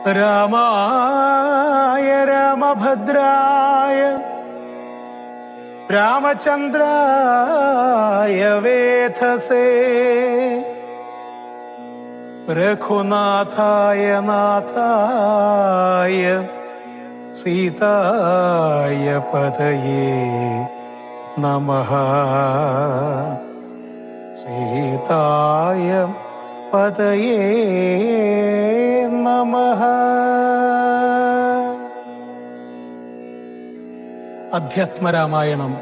രാമായ രാമഭദ്രായ രാമചന്ദ്രായ വേധസേ രഘുനാഥായ നാഥായ സീതായ പതയേ നമഃ. സീതായ പതയേ നമഃ. അധ്യാത്മരാമായണം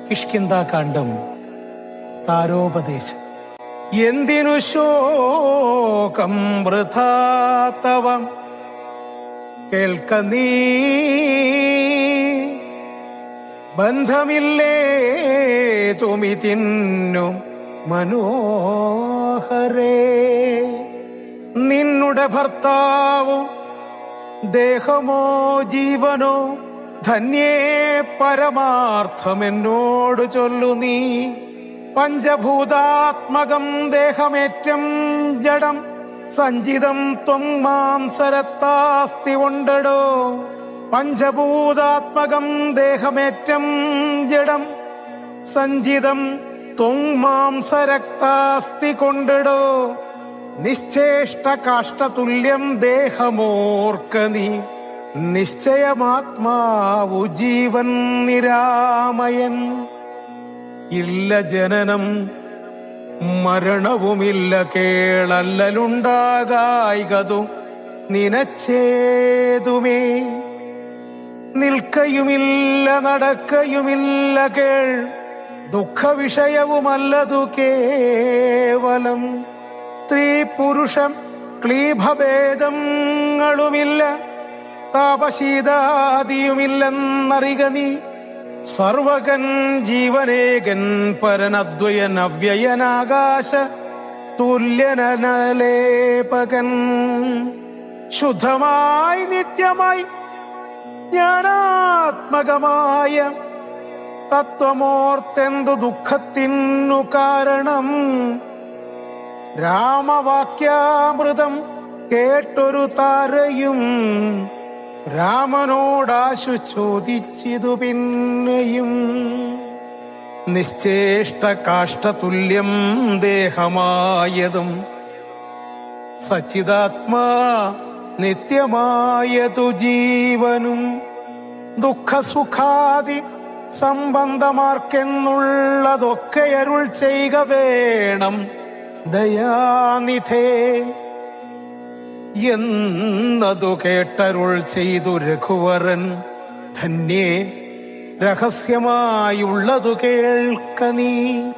കിഷ്കിന്ധാകാന്ഡം താരോപദേശം. എന്തിനു ശോകം വൃഥാ തവ കേൾക്ക നീ, ബന്ധമില്ലേതുമിതിന്നു മനോഹരേ. നിന്നുടെ ഭർത്താവോ ദേഹമോ ജീവനോ ധന്യേ പരമാർത്ഥമെന്നോട് ചൊല്ലു നീ. പഞ്ചഭൂതാത്മകം ദേഹമേറ്റം ജഡം സഞ്ചിതം ത്വം മാംസരത്താസ്തി കൊണ്ടടോ. പഞ്ചഭൂതാത്മകം ദേഹമേറ്റം ജഡം സഞ്ചിതം ത്വം മാംസരക്താസ്തി കൊണ്ടടോ. നിശ്ചേഷ്ട കാഷ്ടതുല്യം ദേഹമോർക്ക നീ. നിശ്ചയമാത്മാവു ജീവൻ നിരാമയൻ. ഇല്ല ജനനം മരണവുമില്ല കേളല്ലലുണ്ടാകായികതു നിനച്ചേതുമേ. നിൽക്കയുമില്ല നടക്കയുമില്ല കേൾ ദുഃഖവിഷയവുമല്ലതു കേവലം. സ്ത്രീ പുരുഷം ക്ലീഭഭേദങ്ങളുമില്ല താപശീതാദിയുമില്ലെന്നറിക നീ. സർവകൻ ജീവനേകൻ പരനദ്വയൻ അവ്യയനാകാശ തുല്യനലേപകൻ. ശുദ്ധമായി നിത്യമായി ജ്ഞാനാത്മകമായ തത്വമോർത്തെന്തു ദുഃഖത്തിനു കാരണം. രാമവാക്യാമൃതം കേട്ടൊരു താരയും രാമനോടാശു ചോദിച്ചിതു പിന്നെയും. നിശ്ചേഷ്ട കാഷ്ടതുല്യം ദേഹമായതും സച്ചിദാത്മാ നിത്യമായതു ജീവനും. ദുഃഖസുഖാദി സംബന്ധമാർക്കെന്നുള്ളതൊക്കെ അരുൾ ചെയ്യുക വേണം ദയാനിധേ എന്നതു കേട്ടരുൾ ചെയ്തു രഘുവരൻ. ധന്യേ രഹസ്യമായുള്ളതു കേൾക്ക നീ.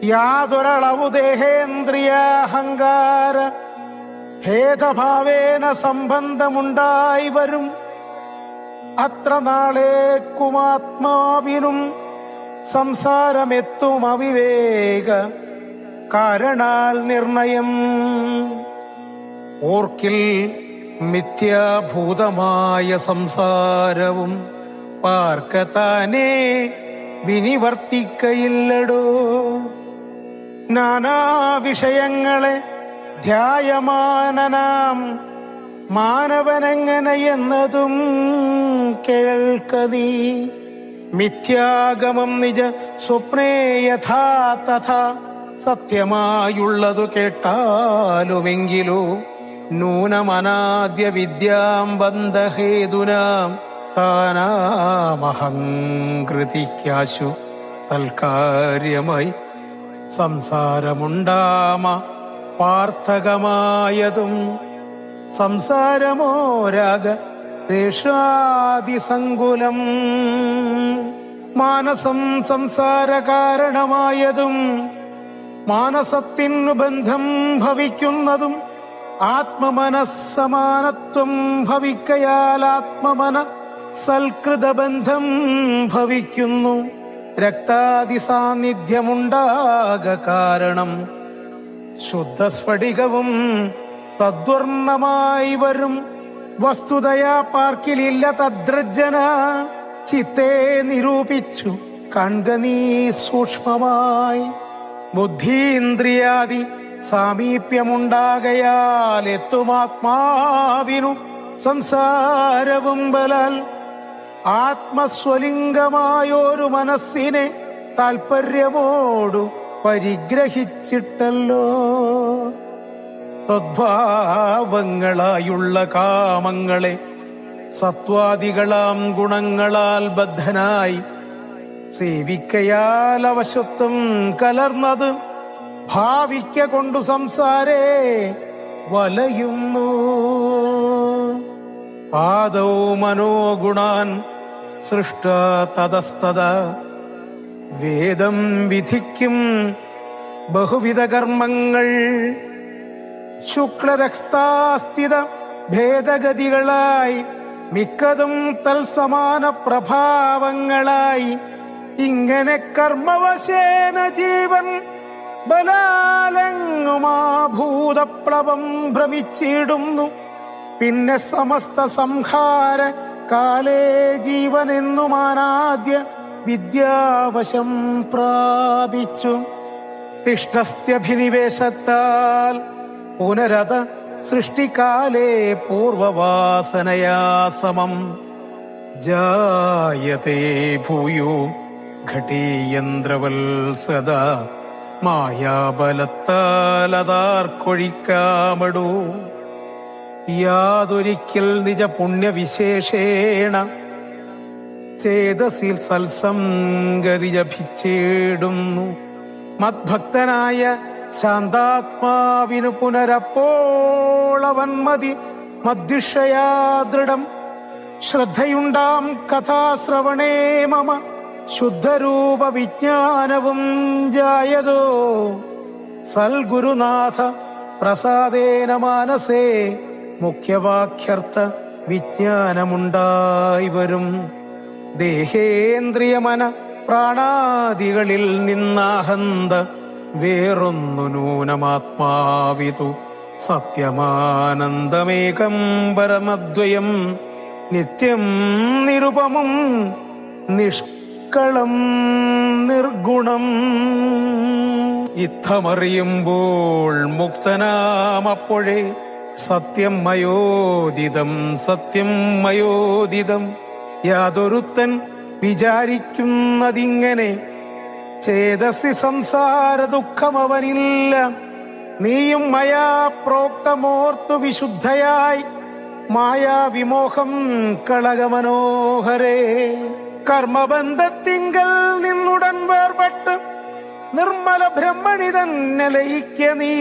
യാതൊരളവു ദേഹേന്ദ്രിയാഹങ്കാര ഭേദഭാവേന സംബന്ധമുണ്ടായി വരും. അത്ര നാളേക്കുമാത്മാവിനും സംസാരമെത്തും അവിവേക കാരണാൽ നിർണയം. ഓർക്കിൽ മിഥ്യാഭൂതമായ സംസാരവും പാർക്കത്താനേ വിനിവർത്തിക്കയില്ലടോ. നാനാ വിഷയങ്ങളെ ധ്യായമാനനാം മാനവനെങ്ങനെയെന്നതും കേൾക്ക നീ. മിഥ്യാഗമം നിജ സ്വപ്നേ യഥാ തഥാ സത്യമായുള്ളതു കേട്ടാലുമെങ്കിലോ. നൂനമനാദ്യ വിദ്യാം ബന്ധഹേതുനാം താനാമഹങ്കൃതിക്കാശു തൽക്കാര്യമായി സംസാരമുണ്ടാമ പാർത്ഥകമായതും. സംസാരമോ രാഗ രേഷാദിസങ്കുലം. മാനസം സംസാര കാരണമായതും മാനസത്തിനു ബന്ധം ഭവിക്കുന്നതും. ആത്മമനസ്സമാനത്വം ഭവിക്കയാൽ ആത്മമന സൽകൃതബന്ധം ഭവിക്കുന്നു. രക്താദി സാന്നിധ്യമുണ്ടാക കാരണം. ശുദ്ധസ്ഫടികവും തദ്വർണ്ണമായി വരും. വസ്തുതയാ പാർക്കിലില്ല തദ്രജ്ജന. ചിത്തെ നിരൂപിച്ചു കൺക നീ സൂക്ഷ്മമായി. ബുദ്ധീന്ദ്രിയാദി സാമീപ്യമുണ്ടാകയാൽ എത്തുമാത്മാവിനു സംസാരവും ബലാൽ ആത്മസ്വലിംഗമായൊരു മനസ്സിനെ താൽപര്യമോടു പരിഗ്രഹിച്ചിട്ടല്ലോ. തദ്ഭാവങ്ങളായുള്ള കാമങ്ങളെ സത്വാദികളാം ഗുണങ്ങളാൽ ബദ്ധനായി സേവിക്കയാൽ അവശത്വം കലർന്നത് ഭാവിക്ക കൊണ്ടു സംസാരേ വലയുന്നു. ആദൗ മനോഗുണാൻ സൃഷ്ട തതസ്തത വേദം വിധിക്കും ബഹുവിധ കർമ്മങ്ങൾ ശുക്ലരക്താസ്ഥിത ഭേദഗതികളായി മിക്കതും തൽസമാന പ്രഭാവങ്ങളായി ഇങ്ങനെ കർമ്മവശേന ജീവൻ ബലാലങ്ങുമാഭൂതപ്ലവം ഭ്രമിച്ചിടുന്നു. പിന്നെ സമസ്ത സംഹാര കാലേ ജീവനെന്നുമാനാദ്യ വിദ്യാവശം പ്രാപിച്ചു തിഷ്ഠസ്ത്യഭിനിവേശത്താൽ പുനരത സൃഷ്ടികാലേ പൂർവവാസനയാ സമം ജായതേ ഭൂയോ ഘടീയന്ത്രവൽ സദാ മായാബലത്താലതാർക്കൊഴിക്കാമടൂ. യാതൊരിക്കൽ നിജ പുണ്യവിശേഷേണ ചേതസിൽ സത്സംഗതി ജപിച്ചിടുന്നു. മദ്ഭക്തനായ ശാന്താത്മാവിനു പുനരപ്പോളവന്മതി മദ്ദിഷയാ ദൃഢം ശ്രദ്ധയുണ്ടാം കഥാശ്രവണേ മമ ശുദ്ധരൂപ വിജ്ഞാനവും ജായതോ. സൽഗുരുനാഥ പ്രസാദേന മാനസേ മുഖ്യവാക്യർത്ഥ വിജ്ഞാനമുണ്ടായി വരും. ദേഹേന്ദ്രിയമന പ്രാണാദികളിൽ നിന്നാഹന്ത വേറൊന്നു നൂനമാത്മാവിതു സത്യമാനന്ദമേകം പരമദ്വയം നിത്യം നിരുപമം നിഷ്കളം നിർഗുണം. ഇത്തമറിയുമ്പോൾ മുക്തനാമപ്പോഴേ സത്യം മയോദിതം സത്യം മയോദിതം. യാതൊരുത്തൻ വിചാരിക്കുന്നതിങ്ങനെ ചേതസി സംസാര ദുഃഖമവനില്ല. നീയും മയാ പ്രോക്തമോർത്തു വിശുദ്ധയായി മായാവിമോഹം കളകമനോഹരേ. കർമ്മബന്ധത്തിങ്കൽ നിന്നുടൻ വേർപെട്ട് നിർമ്മല ബ്രഹ്മണി തന്നെ ലയിക്ക നീ.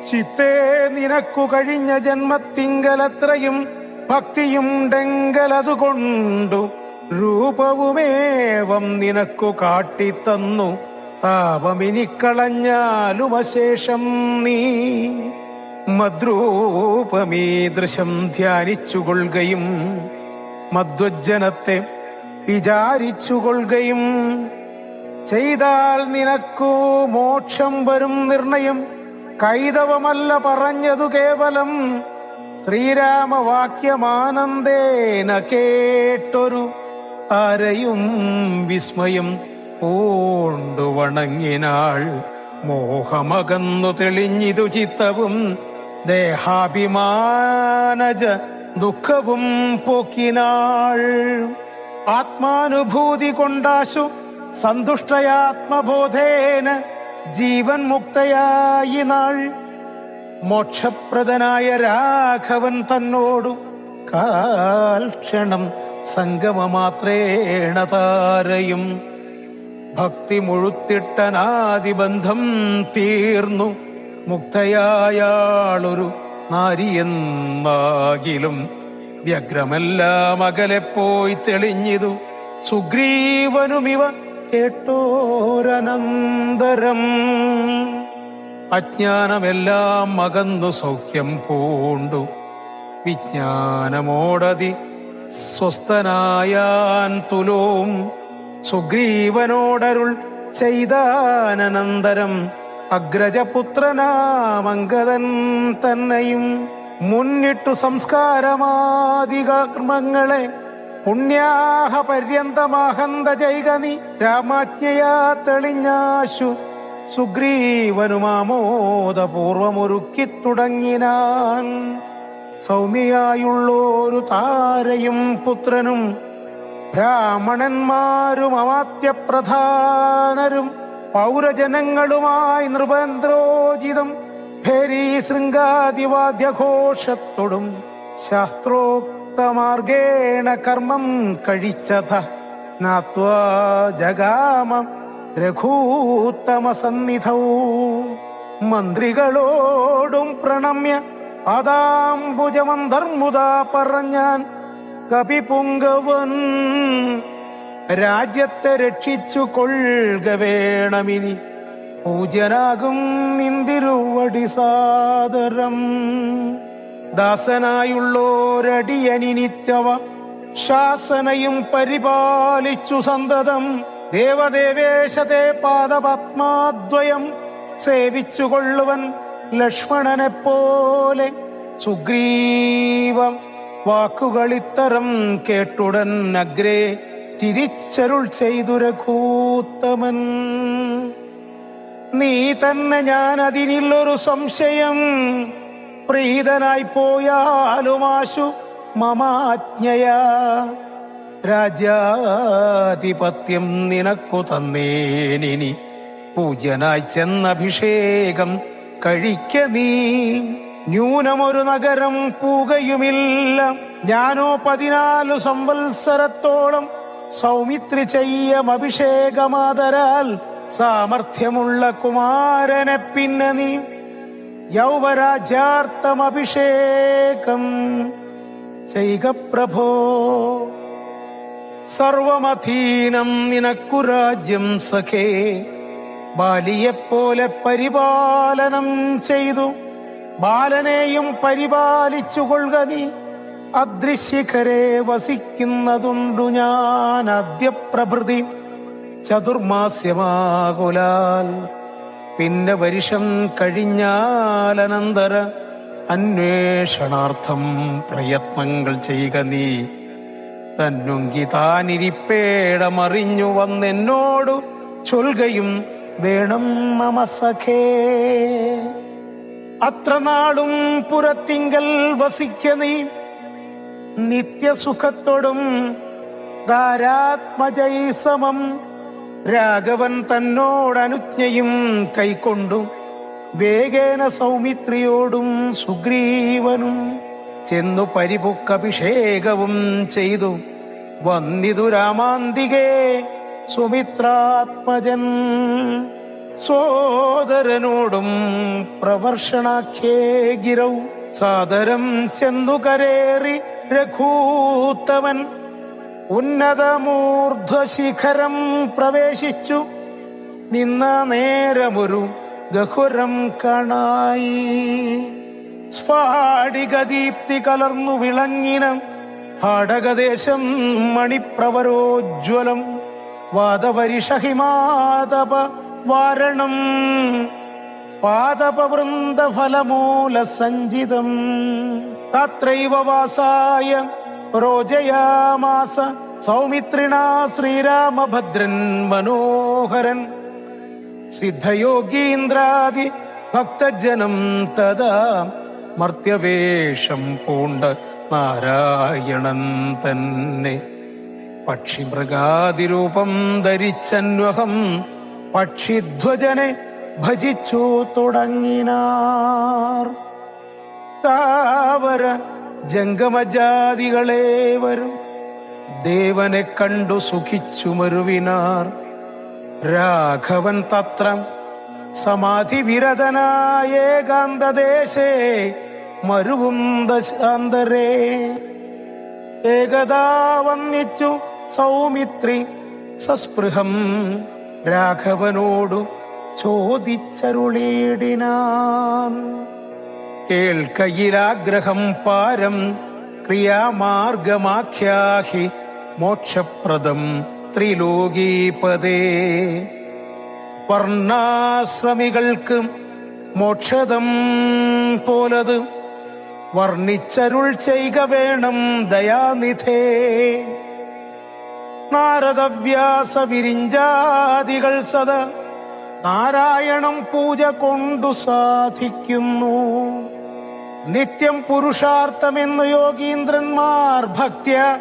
ചിത്തേ നിനക്കു കഴിഞ്ഞ ജന്മത്തിങ്കലത്രയും ഭക്തിയുണ്ടെങ്കലതുകൊണ്ടു രൂപവുമേവം നിനക്കു കാട്ടിത്തന്നു. താപമിനിക്കളഞ്ഞാലും അശേഷം നീ മദ്രൂപമീദൃശം ധ്യാനിച്ചുകൊള്ളുകയും മദ്വജ്ജനത്തെ വിചാരിച്ചുകൊള്ളുകയും ചെയ്താൽ നിനക്കു മോക്ഷം വരും നിർണയം. കൈതവമല്ല പറഞ്ഞതു കേവലം ശ്രീരാമവാക്യമാനന്ദേന കേട്ടൊരു താരയും വിസ്മയം പൂണ്ടു വണങ്ങിനാൾ. മോഹമകന്നു തെളിഞ്ഞിതു ചിത്തവും ദേഹാഭിമാനജ ദുഃഖവും പോക്കിനാൾ. ആത്മാനുഭൂതി കൊണ്ടാശു സന്തുഷ്ടയാത്മബോധേന ജീവൻ മുക്തയായി നാൾ. മോക്ഷപ്രദനായ രാഘവൻ തന്നോടു കാൽക്ഷണം സംഗമമാത്രേണ താരയും ഭക്തി മുഴുത്തിട്ടനാദിബന്ധം തീർന്നു. മുക്തയായാളൊരു നാരിയെന്നാകിലും വ്യഗ്രമെല്ലാം അകലെ പോയി തെളിഞ്ഞിതു. സുഗ്രീവനുമിവ കേട്ടോരനന്തരം അജ്ഞാനമെല്ലാം അകന്നു സൗഖ്യം പൂണ്ടു. വിജ്ഞാനമോടതി സ്വസ്ഥനായാൻ തുലോം. സുഗ്രീവനോടരുൾ ചെയ്താനന്തരം അഗ്രജപുത്രനാമംഗദൻ തന്നെയും മുന്നിട്ടു സംസ്കാരമാദികർമ്മങ്ങളെ പുണ്യാഹ പര്യന്തമാഹന്ത ചെയ്കനി. രാമാജ്ഞയാ തെളിഞ്ഞാശു സുഗ്രീവനുമാമോദപൂർവമൊരുക്കി തുടങ്ങിനാൻ. സൗമ്യയായുള്ളൊരു താരയും പുത്രനും ബ്രാഹ്മണന്മാരും അമാത്യപ്രധാനരും പൗരജനങ്ങളുമായി നൃപേന്ദ്രോചിതം ഭേരീ ശൃംഗാദിവാദ്യഘോഷത്തോടും ശാസ്ത്രോക്തമാർഗേണ കർമ്മം കഴിച്ചത നാത്വാ ജഗാമ രഘൂത്തമസന്നിധൗ. മന്ത്രികളോടും പ്രണമ്യ പാദാംബുജമന്തർമുദാ പറഞ്ഞാൻ, കപിപുങ്കവൻ രാജ്യത്തെ രക്ഷിച്ചു കൊള്ളുക വേണമിനി, പൂജ്യനാകും നിന്തിരുവടി സാദരം. ദാസനായുള്ളോരടിയനി നിത്യവ ശാസനയും പരിപാലിച്ചു സന്തതം, ദേവദേവേശത്തെ പാദപത്മാദ്വയം സേവിച്ചുകൊള്ളുവൻ ലക്ഷ്മണനെ പോലെ. സുഗ്രീവം വാക്കുകളിത്തരം കേട്ടുടൻ അഗ്രേ തിരിച്ചരുൾ ചെയ്തു രഘൂത്തമൻ. നീ തന്നെ ഞാൻ അതിനില്ലൊരു സംശയം, പ്രീതനായി പോയാലുമാശു മമാജ്ഞയാ. രാജ്യാധിപത്യം നിനക്കു തന്നേനിനി, പൂജ്യനായി ചെന്നഭിഷേകം കഴിക്ക നീ. ന്യൂനമൊരു നഗരം പൂകയുമില്ല, ഞാനോ 14 സംവത്സരത്തോളം സൗമിത്രി ചെയ്യം അഭിഷേകമാതരാൽ. സാമർഥ്യമുള്ള കുമാരനെ പിന്നെ നീ യൗവരാജ്യാർത്ഥം അഭിഷേകം ചെയ്ക പ്രഭോ. സർവമധീനം നിനക്കു രാജ്യം സഖേ, ബാലിയെപ്പോലെ പരിപാലനം ചെയ്തു ബാലനെയും പരിപാലിച്ചുകൊള്ളുക നീ. അദൃശ്യഖരെ വസിക്കുന്നതുണ്ടു ഞാൻ അദ്യപ്രഭൃതി ചതുർമാസ്യമാകുലാൽ. പിന്നെ വർഷം കഴിഞ്ഞാലനന്തര അന്വേഷണാർത്ഥം പ്രയത്നങ്ങൾ ചെയ്യുക നീ. തന്നുങ്കി താനിരിപ്പേടമറിഞ്ഞു വന്നെന്നോടു ചൊൽകയും വേണം മമ സഖേ. അത്ര നാളും പുറത്തിങ്കൽ വസിക്ക നീ, നിത്യസുഖത്തോടും ധാരാത്മജൈസമം. രാഘവൻ തന്നോടനുജ്ഞയും കൈക്കൊണ്ടു വേഗേന സൗമിത്രിയോടും സുഗ്രീവനും ചെന്നു പരിപുക്കഭിഷേകവും ചെയ്തു വന്നിതു രാമാന്തികേ സുമിത്രാത്മജൻ. സോദരനോടും പ്രവർഷണാഖ്യേ ഗിരൗ സാദരം ചെന്നു കരേറി രഘൂത്തമൻ. ഉന്നതമൂർധ്വശിഖരം പ്രവേശിച്ചു നിന്ന നേരമൊരു ഗഹുരം കാണായി. സ്ഫാടികദീപ്തി കലർന്നു വിളങ്ങിന ഭാടകദേശം മണിപ്രവരോജ്വലം. വാദവരിഷഹിമാതപ വാരണം പാദപവൃന്ദഫലമൂല സഞ്ചിതം. തത്രൈവ വാസായ രോജയാമാസ സൗമിത്രിണാ ശ്രീരാമഭദ്രൻ മനോഹരൻ. സിദ്ധയോഗീന്ദ്രാദി ഭക്തജനം തഥാ മർത്യവേഷം പൂണ്ട നാരായണൻ തന്നെ. പക്ഷിമൃഗാതിരൂപം ധരിച്ചന്വഹം പക്ഷിധ്വജനെ ഭജിച്ചു തുടങ്ങിനാർ. താവര ജംഗമജാതികളേവരും ദേവനെ കണ്ടു സുഖിച്ചു മരുവിനാർ. രാഘവൻ തത്ര സമാധിവിരതനായ ഏകാന്തദേശേ മരുവും ദശാന്തരേ. ഏകദാ വന്നിച്ചു സൗമിത്രി സസ്പൃഹം രാഘവനോടു ചോദിച്ചരുളിയിടിനാൻ. കേൾക്കയിലാഗ്രഹം പാരം ക്രിയാമാർഗമാഖ്യാഹി മോക്ഷപ്രദം ത്രിലോകീപദേ. വർണ്ണാശ്രമികൾക്ക് മോക്ഷദം പോലത് വർണ്ണിച്ചരുൾ ചെയ്ക വേണം ദയാനിധേ. നാരദവ്യാസ വിരിഞ്ചാദികൾ സദാ നാരായണം പൂജ കൊണ്ടു സാധിക്കുന്നു. നിത്യം പുരുഷാർത്ഥമെന്നു യോഗീന്ദ്രന്മാർ ഭക്ത്യ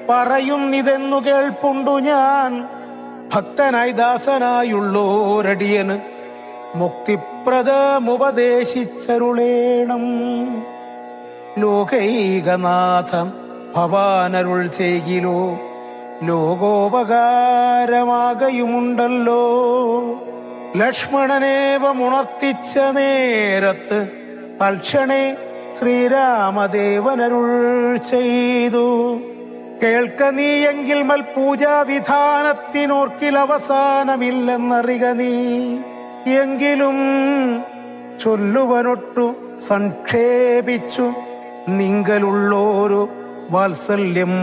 പറയുന്നിതെന്നു കേൾപ്പുണ്ടു ഞാൻ. ഭക്തനായി ദാസനായുള്ളോരടിയന് മുക്തിപ്രദമുപദേശിച്ചരുളേണം. ലോകൈകനാഥം ഭവാനരുൾ ചെയ്കിലോ ലോകോപകാരമാകയുമുണ്ടല്ലോ. ലക്ഷ്മണനേവമുണർത്തിച്ച നേരത്ത് തൽക്ഷണേ ശ്രീരാമദേവനരുൾ ചെയ്തു. കേൾക്ക നീയെങ്കിൽ മൽപൂജാവിധാനത്തിനോർക്കിലവസാനമില്ലെന്നറിക നീ. എങ്കിലും ചൊല്ലുവനൊട്ടു സംക്ഷേപിച്ചു നിങ്കലുള്ളോരു വാത്സല്യം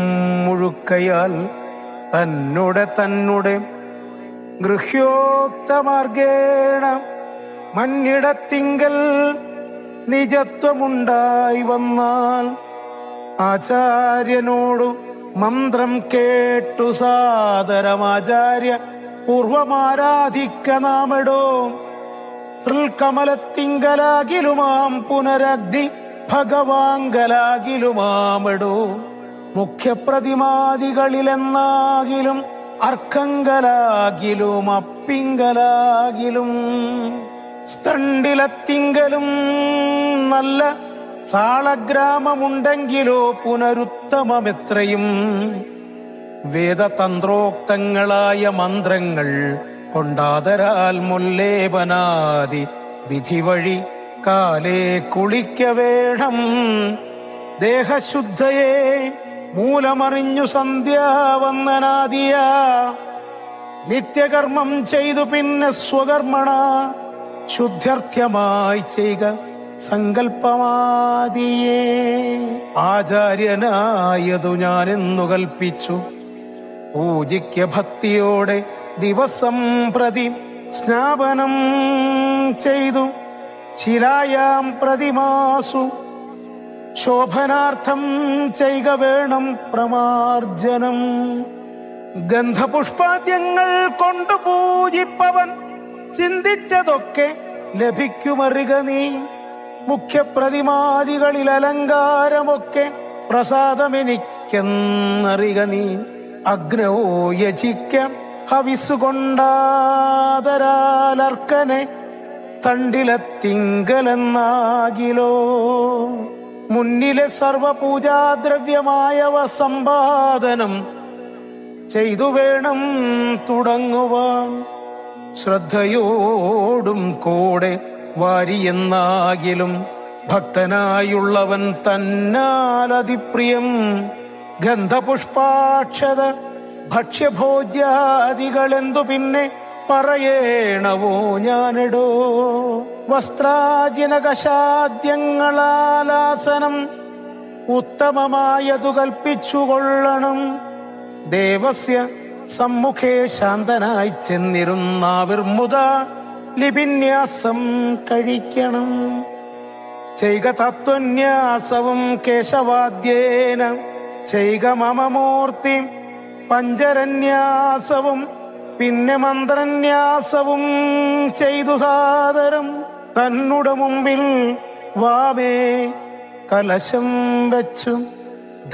മുഴുക്കയാൽ തന്നെ ഗൃഹ്യോക്തമാർഗേണ മന്നിടത്തിങ്കൽ നിജത്വമുണ്ടായി വന്നാൽ ആചാര്യനോടു മന്ത്രം കേട്ടു സാദരമാചാര്യ പൂർവമാരാധിക്ക നാമെടോ. കമലത്തിങ്കലാകിലുമാം പുനരഗ്നി ഭഗവാങ്കലാകിലുമാമെടോ. മുഖ്യപ്രതിമാദികളിലെന്നാകിലും അർക്കങ്കലാകിലും അപ്പിങ്കലാകിലും സ്തണ്ടിലത്തിങ്കലും നല്ല സാളഗ്രാമമുണ്ടെങ്കിലോ പുനരുത്തമമെത്രയും. വേദതന്ത്രോക്തങ്ങളായ മന്ത്രങ്ങൾ കൊണ്ടാതരാൽ മുല്ലേപനാദി വിധി വഴി കാലേ കുളിക്ക വേണം. ദേഹശുദ്ധയെ മൂലമറിഞ്ഞു സന്ധ്യാവന്ദനാദിയ നിത്യകർമ്മം ചെയ്തു പിന്നെ സ്വകർമ്മണ ശുദ്ധ്യർത്ഥ്യമായി ചെയ്യുക സങ്കല്പമാദിയേ. ആചാര്യനായതു ഞാനെന്നു കൽപ്പിച്ചു പൂജിക്ക ഭക്തിയോടെ ദിവസം പ്രതി സ്നാപനം ചെയ്തു. ശിലായാം പ്രതിമാസു ശോഭനാർത്ഥം ചെയ്യുക വേണം പ്രമാർജനം. ഗന്ധപുഷ്പാദ്യങ്ങൾ കൊണ്ടു പൂജിപ്പവൻ ചിന്തിച്ചതൊക്കെ ലഭിക്കുമറിക നീ. മുഖ്യപ്രതിമാദികളിൽ അലങ്കാരമൊക്കെ പ്രസാദമെനിക്കെന്നറിക നീ. അഗ്നോ യജിക്ക ഹവിസുകൊണ്ടാദരാലർക്കനെ തണ്ടിലത്തിങ്കലെന്നാകിലോ. മുന്നിലെ സർവപൂജാദ്രവ്യമായവ സമ്പാദനം ചെയ്തു വേണം തുടങ്ങുവാൻ. ശ്രദ്ധയോടും കൂടെ വാരിയെന്നാകിലും ഭക്തനായുള്ളവൻ തന്നാലതിപ്രിയം. ഗന്ധപുഷ്പാക്ഷത ഭക്ഷ്യഭോജ്യാദികളെന്തു പിന്നെ പറയേണവോ ഞാനെടോ. വസ്ത്രാജിനകശാദ്യങ്ങളാലാസനം ഉത്തമമായതു കൽപ്പിച്ചുകൊള്ളണം. ദേവസ്യ സമ്മുഖേ ശാന്തനായി ചെന്നിരുന്നാവിർമുത ലിപിന്യാസം കഴിക്കണം. ചെയ്ക തത്വന്യാസവും കേശവാദ്യേന ചെയ്ക മമമൂർത്തി പഞ്ചരന്യാസവും പിന്നെ മന്ത്രന്യാസവും ചെയ്തു സാദരം. തന്നുടെ മുമ്പിൽ വാമേ കലശം വെച്ചു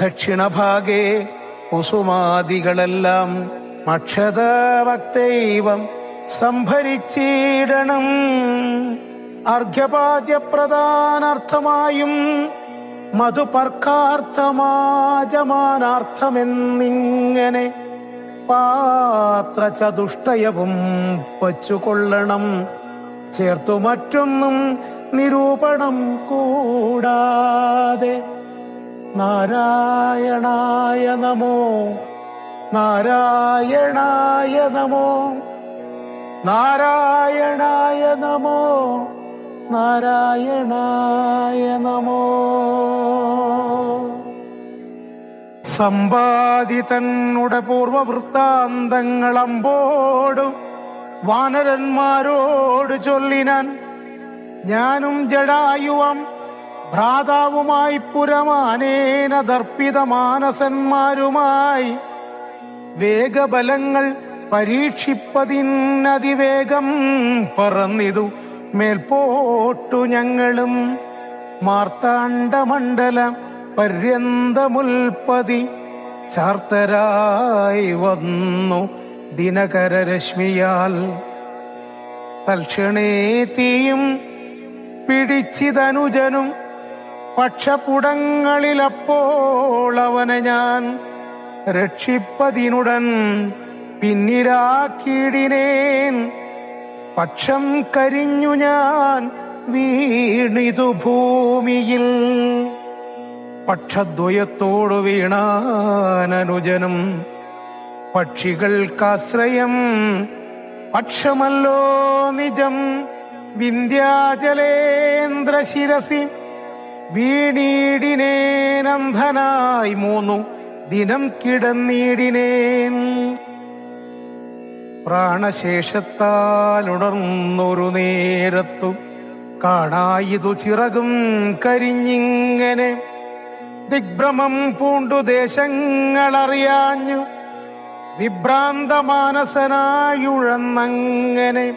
ദക്ഷിണഭാഗേ കുസുമാദികളെല്ലാം അക്ഷതഭക്തൈവം സംഭരിച്ചിടണം. അർഘ്യപാദ്യപ്രധാനാർത്ഥമായും മധുപർക്കാർത്ഥമാജമാനാർത്ഥമെന്നിങ്ങനെ പാത്രചതുഷ്ടയവും വച്ചുകൊള്ളണം. ചേർത്തു മറ്റൊന്നും നിരൂപണം കൂടാതെ. നാരായണായ നമോ നാരായണായ നമോ നാരായണായ നമോ നാരായണായ നമോ. സമ്പാദിതന്നുടെ പൂർവവൃത്താന്തങ്ങളമ്പോട് വാനരന്മാരോട് ചൊല്ലിനാൻ. ഞാനും ജടായുവം ഭ്രാതാവുമായി പുരമാനേന ദർപ്പിത മാനസന്മാരുമായി വേഗബലങ്ങൾ പരീക്ഷിപ്പതിനതിവേഗം പറന്നിതു മേൽപോട്ടു ഞങ്ങളും മാർത്താണ്ഡമണ്ഡല പര്യന്തമുൽപ്പതി ചാർത്തരായി വന്നു ദിനകരരശ്മിയാൽ തൽക്ഷണേ തീയും പിടിച്ചിതനുജനും പക്ഷപുടങ്ങളിലപ്പോൾ അവനെ ഞാൻ രക്ഷിപ്പതിനുടൻ പിന്നിരാക്കിയിടിനേൻ. പക്ഷം കരിഞ്ഞു ഞാൻ വീണിതു ഭൂമിയിൽ. പക്ഷദ്വയത്തോടു വീണാനനുജനും പക്ഷികൾക്കാശ്രയം പക്ഷമല്ലോ നിജം. വിന്ധ്യാചലേന്ദ്രശിരസി വീണീടിനേനന്ധനായി 3 ദിനം കിടന്നിടിനേൻ. പ്രാണശേഷത്താലുണർന്നൊരു നേരത്തു കാണായിതു ചിറകും കരിഞ്ഞിങ്ങനെ. ദിഗ്ഭ്രമം പൂണ്ടു ദേശങ്ങളറിയാഞ്ഞു വിഭ്രാന്തമാനസനായുഴന്നങ്ങനെ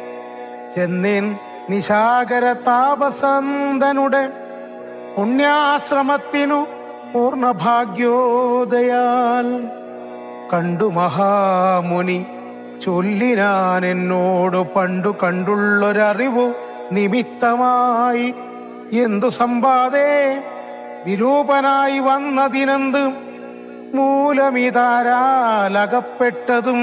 ചെന്നേൻ നിശാകര താപസന്തനുടെ പുണ്യാശ്രമത്തിനു പൂർണ്ണഭാഗ്യോദയാൽ. കണ്ടു മഹാമുനി ചൊല്ലിനാൻ എന്നോട് പണ്ടു കണ്ടുള്ളൊരറിവു നിമിത്തമായി എന്തു സമ്പാദേ വിരൂപനായി വന്നതിനെന്ത് മൂലമിതാരാലകപ്പെട്ടതും.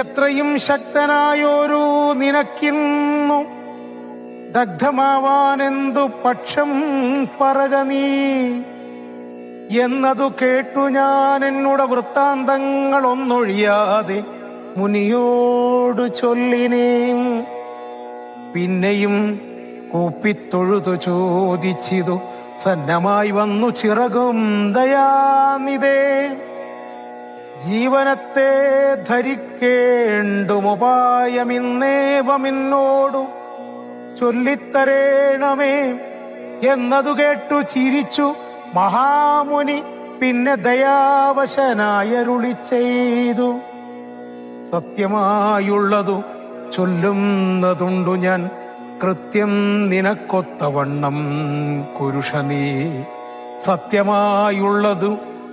എത്രയും ശക്തനായോരു നിനക്കിന്നു ദഗ്ധമാവാനെന്തു പക്ഷം പറക നീ എന്നതു കേട്ടു ഞാൻ എന്നുടെ വൃത്താന്തങ്ങളൊന്നൊഴിയാതെ മുനിയോടു ചൊല്ലിനേൻ. പിന്നെയും കൂപ്പിത്തൊഴുതു ചോദിച്ചിതു സന്നമായി വന്നു ചിറകും ദയാനിതേ. ജീവനത്തെ ധരിക്കേണ്ടുമുപായമിന്നേവമിന്നോടു ചൊല്ലിത്തരേണമേ എന്നതു കേട്ടു ചിരിച്ചു മഹാമുനി. പിന്നെ ദയാവശനായരുളി ചെയ്തു, സത്യമായുള്ളതു ചൊല്ലുന്നതുണ്ടു ഞാൻ കൃത്യം നിനക്കൊത്തവണ്ണം കുരുഷ നീ. സത്യമായുള്ളതു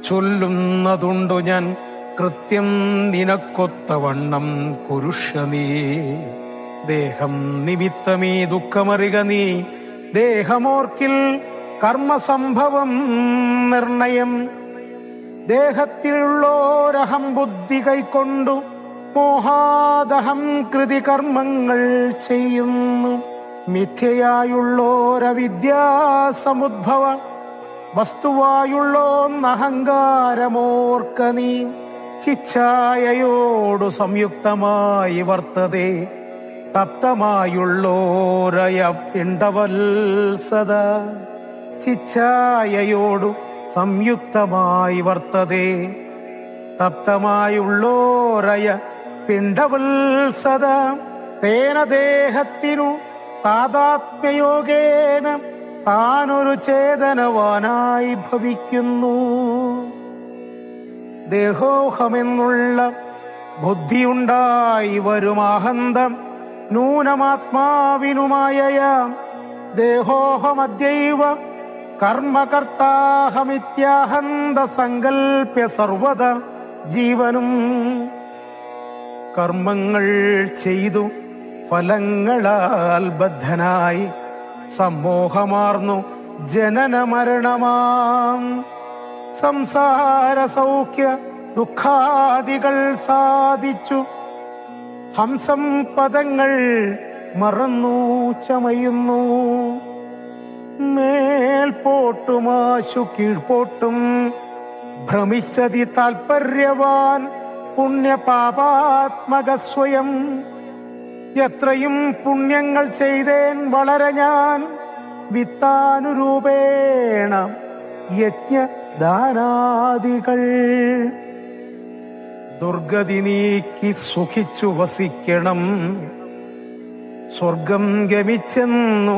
ചൊല്ലുന്നതുണ്ടു ഞാൻ കൃത്യം നിനക്കൊത്തവണ്ണം കുരുഷ നീ. ദേഹം നിമിത്തമീ ദുഃഖമറിക നീ. ദേഹമോർക്കിൽ കർമ്മസംഭവം നിർണയം. ദേഹത്തിലുള്ളോരഹം ബുദ്ധി കൈക്കൊണ്ടു മോഹാദഹം കൃതി കർമ്മങ്ങൾ ചെയ്യുന്നു. മിഥ്യയായുള്ളോരവിദ്യാസമുദ്ഭവ വസ്തുവായുള്ളോന്നഹങ്കാരമോർക്ക നീ. ചിച്ഛായയോടു സംയുക്തമായി വർത്തതേ തപ്തമായുള്ളോരയ പിണ്ടവത്സദ. ചിച്ഛായയോടു സംയുക്തമായി വർത്തതേ തപ്തമായുള്ളോരയ പിണ്ടവത്സദ. തേന ദേഹത്തിനു താദാത്മ്യയോഗേന താനൊരു ചേതനവാനായി ഭവിക്കുന്നു. ദേഹോഹമെന്നുള്ള ബുദ്ധിയുണ്ടായി വരുമാഹന്തം നൂനമാത്മാവിനുമായയാം. ദേഹോഹമദ്യൈവ കർമ്മകർത്താഹമിത്യാഹന്ത സങ്കൽപ്യ സർവത ജീവനും. കർമ്മങ്ങൾ ചെയ്തു ഫലങ്ങളാൽ ബദ്ധനായി സമ്മോഹമാർന്നു ജനന മരണമാം. സംസാര സൗഖ്യ ദുഃഖാദികൾ സാധിച്ചു ഹംസം പദങ്ങൾ മറന്നു ചമയുന്നു. മേൽപോട്ടുമാശു കീഴ്പോട്ടും ഭ്രമിച്ചതി താൽപര്യവാൻ പുണ്യപാപാത്മക സ്വയം. എത്രയും പുണ്യങ്ങൾ ചെയ്തേൻ വളരെ ഞാൻ വിത്താനുരൂപേണ യജ്ഞദാനാദികൾ. ദുർഗതി നീക്കി സുഖിച്ചു വസിക്കണം. സ്വർഗം ഗമിച്ചെന്നു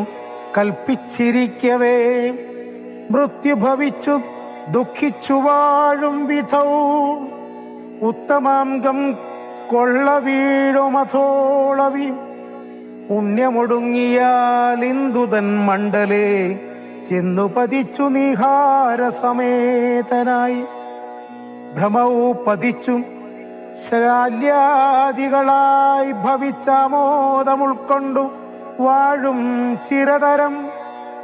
കൽപ്പിച്ചിരിക്കവേ മൃത്യു ഭവിച്ചു ദുഃഖിച്ചു വാഴും വിധൗ. ഉത്തമാംഗം കൊള്ള വീഴുമഥോളവി പുണ്യമൊടുങ്ങിയാൽ ഇന്ദുതൻ മണ്ഡലേ ചെന്നു പതിച്ചു നിഹാര സമേതനായി ഭ്രമവും പതിച്ചു ശാല്യാദികളായി ഭവിച്ചാമോദമുൾക്കൊണ്ടു വാഴും ചിരതരം.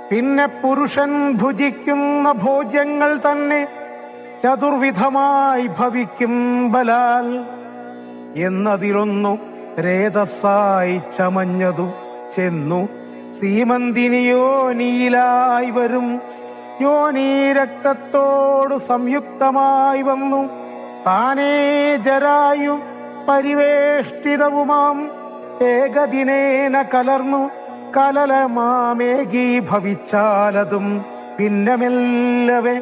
പിന്നെ പുരുഷൻ ഭുജിക്കുന്ന ഭോജ്യങ്ങൾ തന്നെ ചതുർവിധമായി ഭവിക്കും ബലാൽ എന്നതിലൊന്നു രേതസ്സായി ചമഞ്ഞതു ചെന്നു സീമന്തിനിയോനിയിലായി വരും. യോനീ രക്തത്തോട് സംയുക്തമായി വന്നു താനേ ജരായു പരിവേഷ്ടിതവുമാം ഏകദിനേന കലർന്നു കലലമാമേകീ ഭവിച്ചാലതും പിന്നെ മെല്ലവേ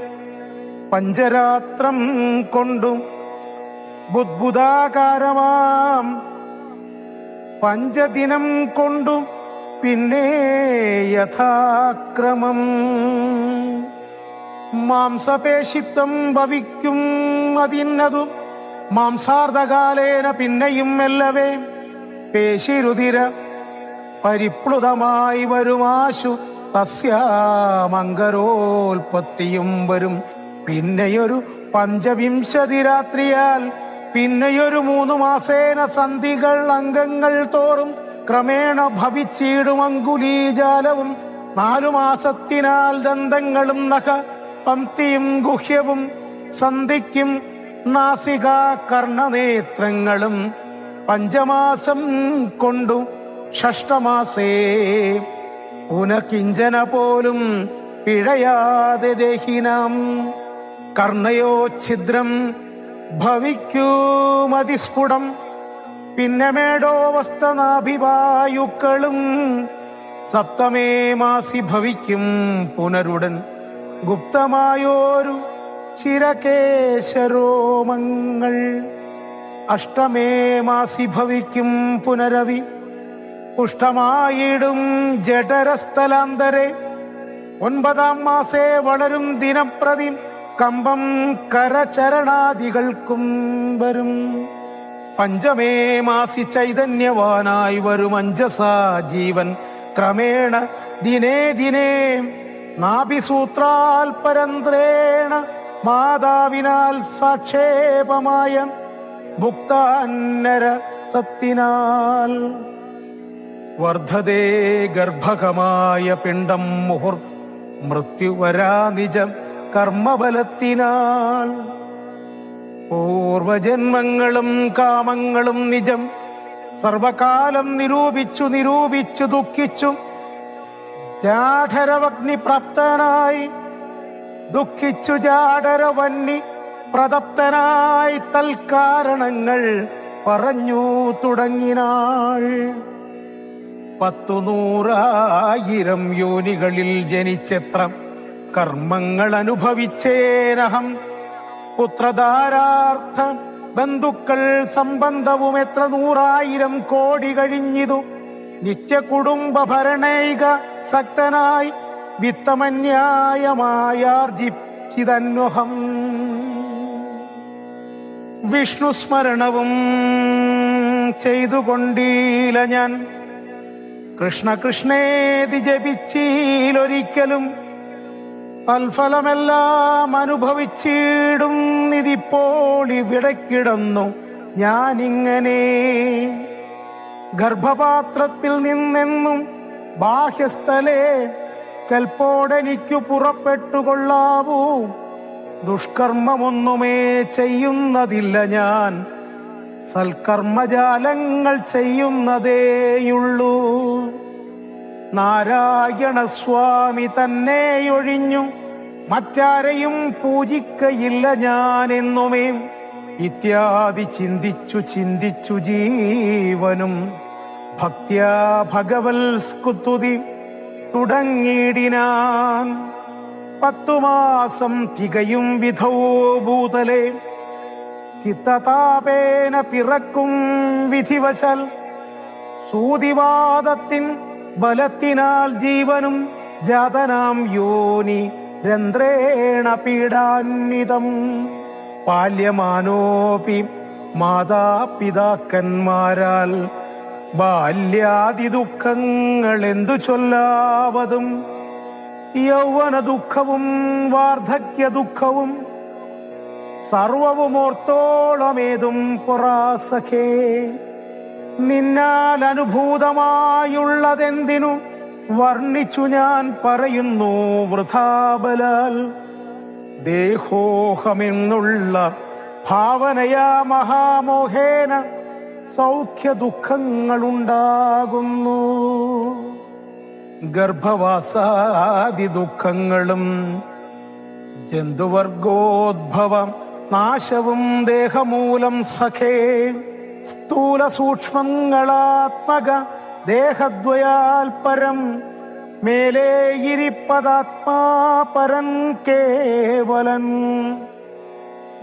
പഞ്ചരാത്രം കൊണ്ടും ബുദ്ബുദാകാരമാം പഞ്ചദിനം കൊണ്ടും പിന്നെ യഥാക്രമം മാംസപേശിത്വം ഭവിക്കും. അതിന്നതു മാംസാർദ്ധകാലേന പിന്നെയും മെല്ലവേ പേശിരുതിര പരിപ്ലുതമായി വരുമാശു തസ്യാമങ്കരോൽപത്തിയും വരും. പിന്നെയൊരു പഞ്ചവിംശതി രാത്രിയാൽ പിന്നെയൊരു 3 മാസേന സന്ധികൾ അംഗങ്ങൾ തോറും ക്രമേണ ഭവിച്ചിടും അങ്കുലീജാലവും 4 മാസത്തിനാൽ ദന്തങ്ങളും നഖ പംക്തിയും ഗുഹ്യവും സന്ധിക്കും നാസിക കർണനേത്രങ്ങളും 5 മാസം കൊണ്ടു ഷഷ്ടമാസേ പുനഃകിഞ്ചന പോലും പിഴയാതെ ദേഹിനാം കർണയോ ഛിദ്രം ഭവിക്കൂമതിസ്ഫുടം. പിന്നെ മേടോവസ്ഥനാഭിവായുക്കളും 7 മാസി ഭവിക്കും പുനരുടൻ ഗുപ്തമായോരു ശിരകേശരോമങ്ങൾ. 8 മാസി ഭവിക്കും പുനരവി പുഷ്ടമായിടും ജഠരസ്ഥലാന്തരെ. 9 മാസേ വളരും ദിനപ്രതി കമ്പം കരചരണാദികൾക്കും വരും. 5 മാസി ചൈതന്യവാനായി വരും അഞ്ജസാ ജീവൻ ക്രമേണ ദിനേ ദിനേ നാഭിസൂത്രാൽപരന്ത്രേണ മാതാവിനാൽ സാക്ഷേപമായ ഭുക്താന്നര സത്തിനാൽ വർദ്ധതേ ഗർഭകമായ പിണ്ഡം മുഹുർ മൃത്യുവരാ നിജം കർമ്മബലത്തിനാൽ. പൂർവജന്മങ്ങളും കാമങ്ങളും നിജം സർവകാലം നിരൂപിച്ചു നിരൂപിച്ചു ദുഃഖിച്ചു ജാഠരവഗ്നി പ്രാപ്തനായി ദുഃഖിച്ചു ജാഠരവന്നി പ്രതപ്തനായി തൽക്കാരണങ്ങൾ പറഞ്ഞു തുടങ്ങിനാൾ. 100,000 യോനികളിൽ ജനിച്ചെത്ര കർമ്മങ്ങൾ അനുഭവിച്ചേനഹം. പുത്രധാരാർത്ഥ ബന്ധുക്കൾ സംബന്ധവും എത്ര 100,000 കോടി കഴിഞ്ഞിതു. നിത്യകുടുംബ ഭരണൈക സക്തനായി വിത്തമന്യായമായാർജിതന്വഹം. വിഷ്ണുസ്മരണവും ചെയ്തുകൊണ്ടീല ഞാൻ കൃഷ്ണ കൃഷ്ണേതി ജപിച്ചീലൊരിക്കലും. തൽഫലമെല്ലാം അനുഭവിച്ചിടും ഇതിപ്പോൾ ഇവിടക്കിടന്നു ഞാനിങ്ങനെ. ഗർഭപാത്രത്തിൽ നിന്നെന്നും ബാഹ്യസ്ഥലേ കൽപ്പോടെനിക്കു പുറപ്പെട്ടുകൊള്ളാവൂ. ദുഷ്കർമ്മമൊന്നുമേ ചെയ്യുന്നതില്ല ഞാൻ, സൽക്കർമ്മജാലങ്ങൾ ചെയ്യുന്നതേയുള്ളൂ. നാരായണ സ്വാമി തന്നെയൊഴിഞ്ഞു മറ്റാരെയും പൂജിക്കയില്ല ഞാനെന്നുമേ. ഇത്യാദി ചിന്തിച്ചു ചിന്തിച്ചു ജീവനും ഭക്ത്യാ ഭഗവൽ സ്തുതി തുടങ്ങിയിടിനാൻ. 10 മാസം തികയും വിധോ ഭൂതലേ ചിത്തതാപേന പിറക്കും വിധിവശാൽ. സൂതിവാദത്തിൻ ബലത്തിനാൽ ജീവനും ജാതനാം യോനി രന്ധ്രേണ പീഡാന്വിതം. പാല്യമാനോപി മാതാപിതാക്കന്മാരാൽ ബാല്യാദി ദുഃഖങ്ങൾ എന്തു ചൊല്ലാവതും, യൗവന ദുഃഖവും വാർദ്ധക്യ ദുഃഖവും സർവവും ഓർത്തോളമേതും പൊറാസഖേ. നിന്നാൽ അനുഭൂതമായുള്ളതെന്തിനു വർണ്ണിച്ചു ഞാൻ പറയുന്നു വൃഥാബലാൽ. ദേഹോഹമെന്നുള്ള ഭാവനയാ മഹാമോഹേന സൗഖ്യ ദുഃഖങ്ങളുണ്ടാകുന്നു. ഗർഭവാസാദി ദുഃഖങ്ങളും ജന്തുവർഗോദ്ഭവം നാശവും ദേഹമൂലം സഖേ. സ്ഥൂല സൂക്ഷ്മങ്ങളാത്മക ദേഹദ്വയാൽ പരം മേലേയിരിപ്പതാത്മാ പരൻ കേവലൻ.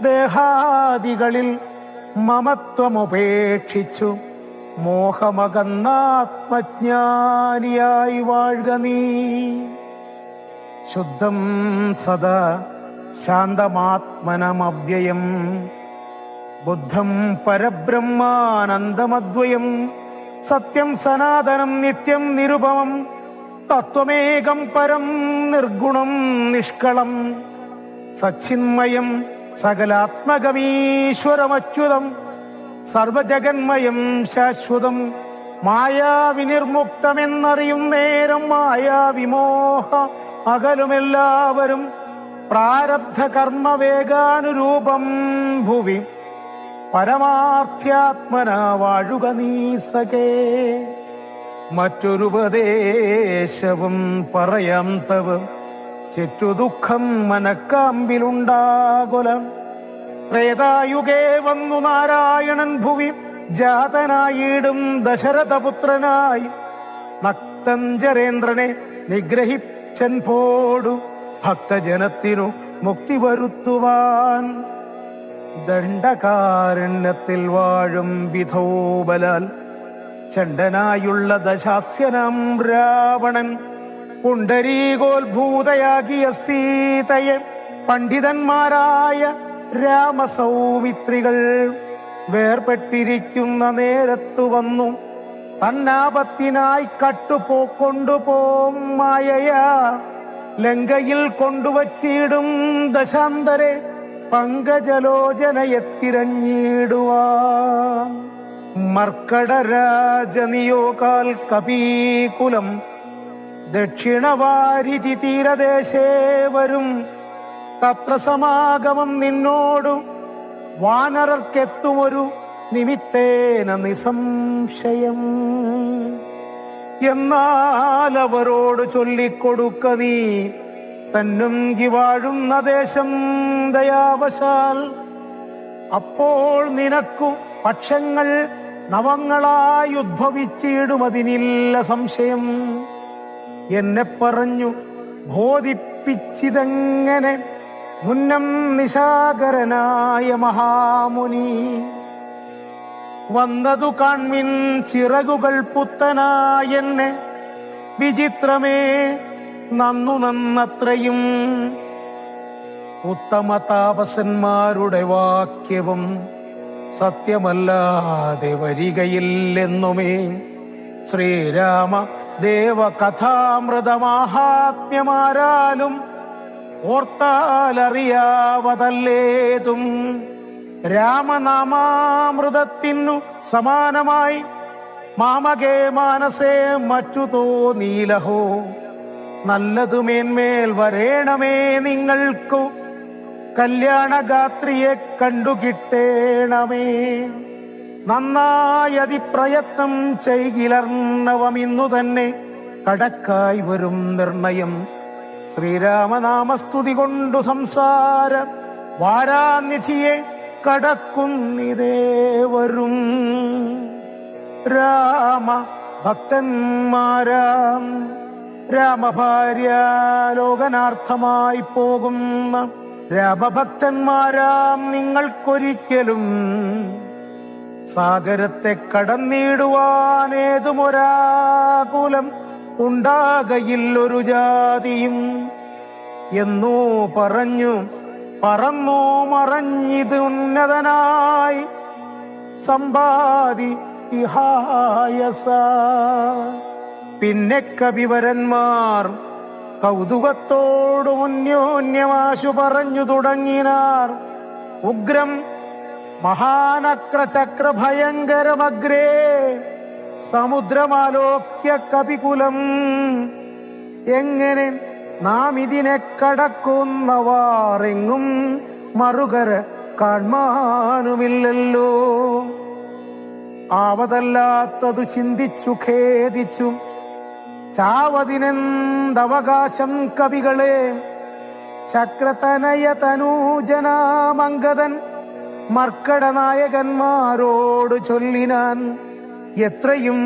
ദേഹാദികളിൽ മമത്വമുപേക്ഷിച്ചു മോഹമകന്നാത്മജ്ഞാനിയായി വാഴുക നീ. ശുദ്ധം സദാ ശാന്തമാത്മനമവ്യയം ബുദ്ധം പരബ്രഹ്മാനന്ദമദ്വയം. സത്യം സനാതനം നിത്യം നിരുപമം തത്വമേകം പരം നിർഗുണം നിഷ്കളം. സച്ചിന്മയം സകലാത്മകമീശ്വരമച്യുതം സർവജഗന്മയം ശാശ്വതം. മായാവിനിർമുക്തമെന്നറിയും നേരം മായാവിമോഹ അകലുമെല്ലാവരും. പ്രാരബ്ധ കർമ്മവേഗാനുരൂപം ഭുവി പരമാർത്ഥ്യാത്മന വാഴുക നീ സഖേ. മറ്റൊരുപദേശവും പറയാം തവ ചെറ്റുദുഃഖം മനക്കാമ്പിലുണ്ടാകുലം. പ്രേതായുഗേ വന്നു നാരായണൻ ഭുവി ജാതനായിടും ദശരഥപുത്രനായി. നക്തഞ്ചരേന്ദ്രനെ നിഗ്രഹിച്ചൻ പോടു ഭക്തജനത്തിനു മുക്തി വരുത്തുവാൻ. ദണ്ഡകാരണ്യത്തിൽ വാഴും വിധോബലാൽ ചണ്ഡനായുള്ള ദശാസ്യനാം രാവണൻ. പുണ്ടരീകോത്ഭൂതയാകിയ സീതയെ പണ്ഡിതന്മാരായ രാമസൗമിത്രികൾ വേർപെട്ടിരിക്കുന്ന നേരത്തു വന്നു തന്നാപത്തിനായി കൊണ്ടുപോം മായയാ. ലങ്കയിൽ കൊണ്ടുവച്ചിടും ദശാന്തരെ പങ്കജലോചനയെ തിരഞ്ഞിടുവാൻ. മർക്കടരാജനിയോകാൽ കപീകുലം ദക്ഷിണവാരിധി തീരദേശേ വരും. തത്ര സമാഗമം നിന്നോടു വാനരർക്കെത്തുമൊരു നിമിത്തേന നിസംശയം. എന്നാൽ അവരോട് ചൊല്ലിക്കൊടുക്ക നീ തന്നും വാഴുന്ന ദേശം ദയാവശാൽ. അപ്പോൾ നിനക്കു പക്ഷങ്ങൾ നവങ്ങളായി ഉദ്ഭവിച്ചിടുമതിനില്ല സംശയം. എന്നെ പറഞ്ഞു ബോധിപ്പിച്ചിതെങ്ങനെ മുന്നം നിശാകരനായ മഹാമുനി. വന്നതു കാൺമിൻ ചിറകുകൾ പുത്തനായെന്നെ വിചിത്രമേ നന്നു നന്നത്രയും. ഉത്തമ താപസന്മാരുടെ വാക്യവും സത്യമല്ലാതെ വരികയില്ലെന്നുമേ. ശ്രീരാമ ദേവകഥാമൃതമാഹാത്മ്യമാരാലും ഓർത്താലറിയാവതല്ലേതും. രാമനാമാമൃതത്തിനു സമാനമായി മാമകേ മാനസേ മറ്റു തോന്നീലഹോ. നല്ലതു മേന്മേൽ വരേണമേ നിങ്ങൾക്കു കല്യാണഗാത്രിയെ കണ്ടുകിട്ടേണമേ. നന്നായതി പ്രയത്നം ചെയ്കിലർണവമിന്നു തന്നെ കടക്കായി വരും നിർണയം. ശ്രീരാമനാമസ്തുതി കൊണ്ടു സംസാര വാരാനിധിയെ കടക്കുന്നിതേവരും. രാമ ഭക്തന്മാരാം രാമഭാര്യ ലോകനാർത്ഥമായി പോകുന്ന രാമഭക്തന്മാരാം നിങ്ങൾക്കൊരിക്കലും സാഗരത്തെ കടന്നിടുവാനേതുമൊരാകുലം ഉണ്ടാകയില്ലൊരു ജാതിയും. എന്നോ പറഞ്ഞു പറന്നോ മറഞ്ഞിത് ഉന്നതനായി സമ്പാദി വിഹായസ. പിന്നെ കവിവരന്മാർ കൗതുകത്തോടു അന്യോന്യമാശു പറഞ്ഞു തുടങ്ങിനാർ. ഉഗ്രം മഹാനക്രചക്ര ഭയങ്കരമഗ്രേ സമുദ്രമാലോക്യ കപികുലം. എങ്ങനെ നാം ഇതിനെ കടക്കുന്നവാറെങ്ങും മറുകര കാണാനുമില്ലല്ലോ. ആവതല്ലാത്തതു ചിന്തിച്ചു ഖേദിച്ചു ചാവതിനെന്തവകാശം കവികളെ. ശക്രതനയ തനൂജനാമംഗതൻ മർക്കടനായകന്മാരോട് ചൊല്ലിനാൻ. എത്രയും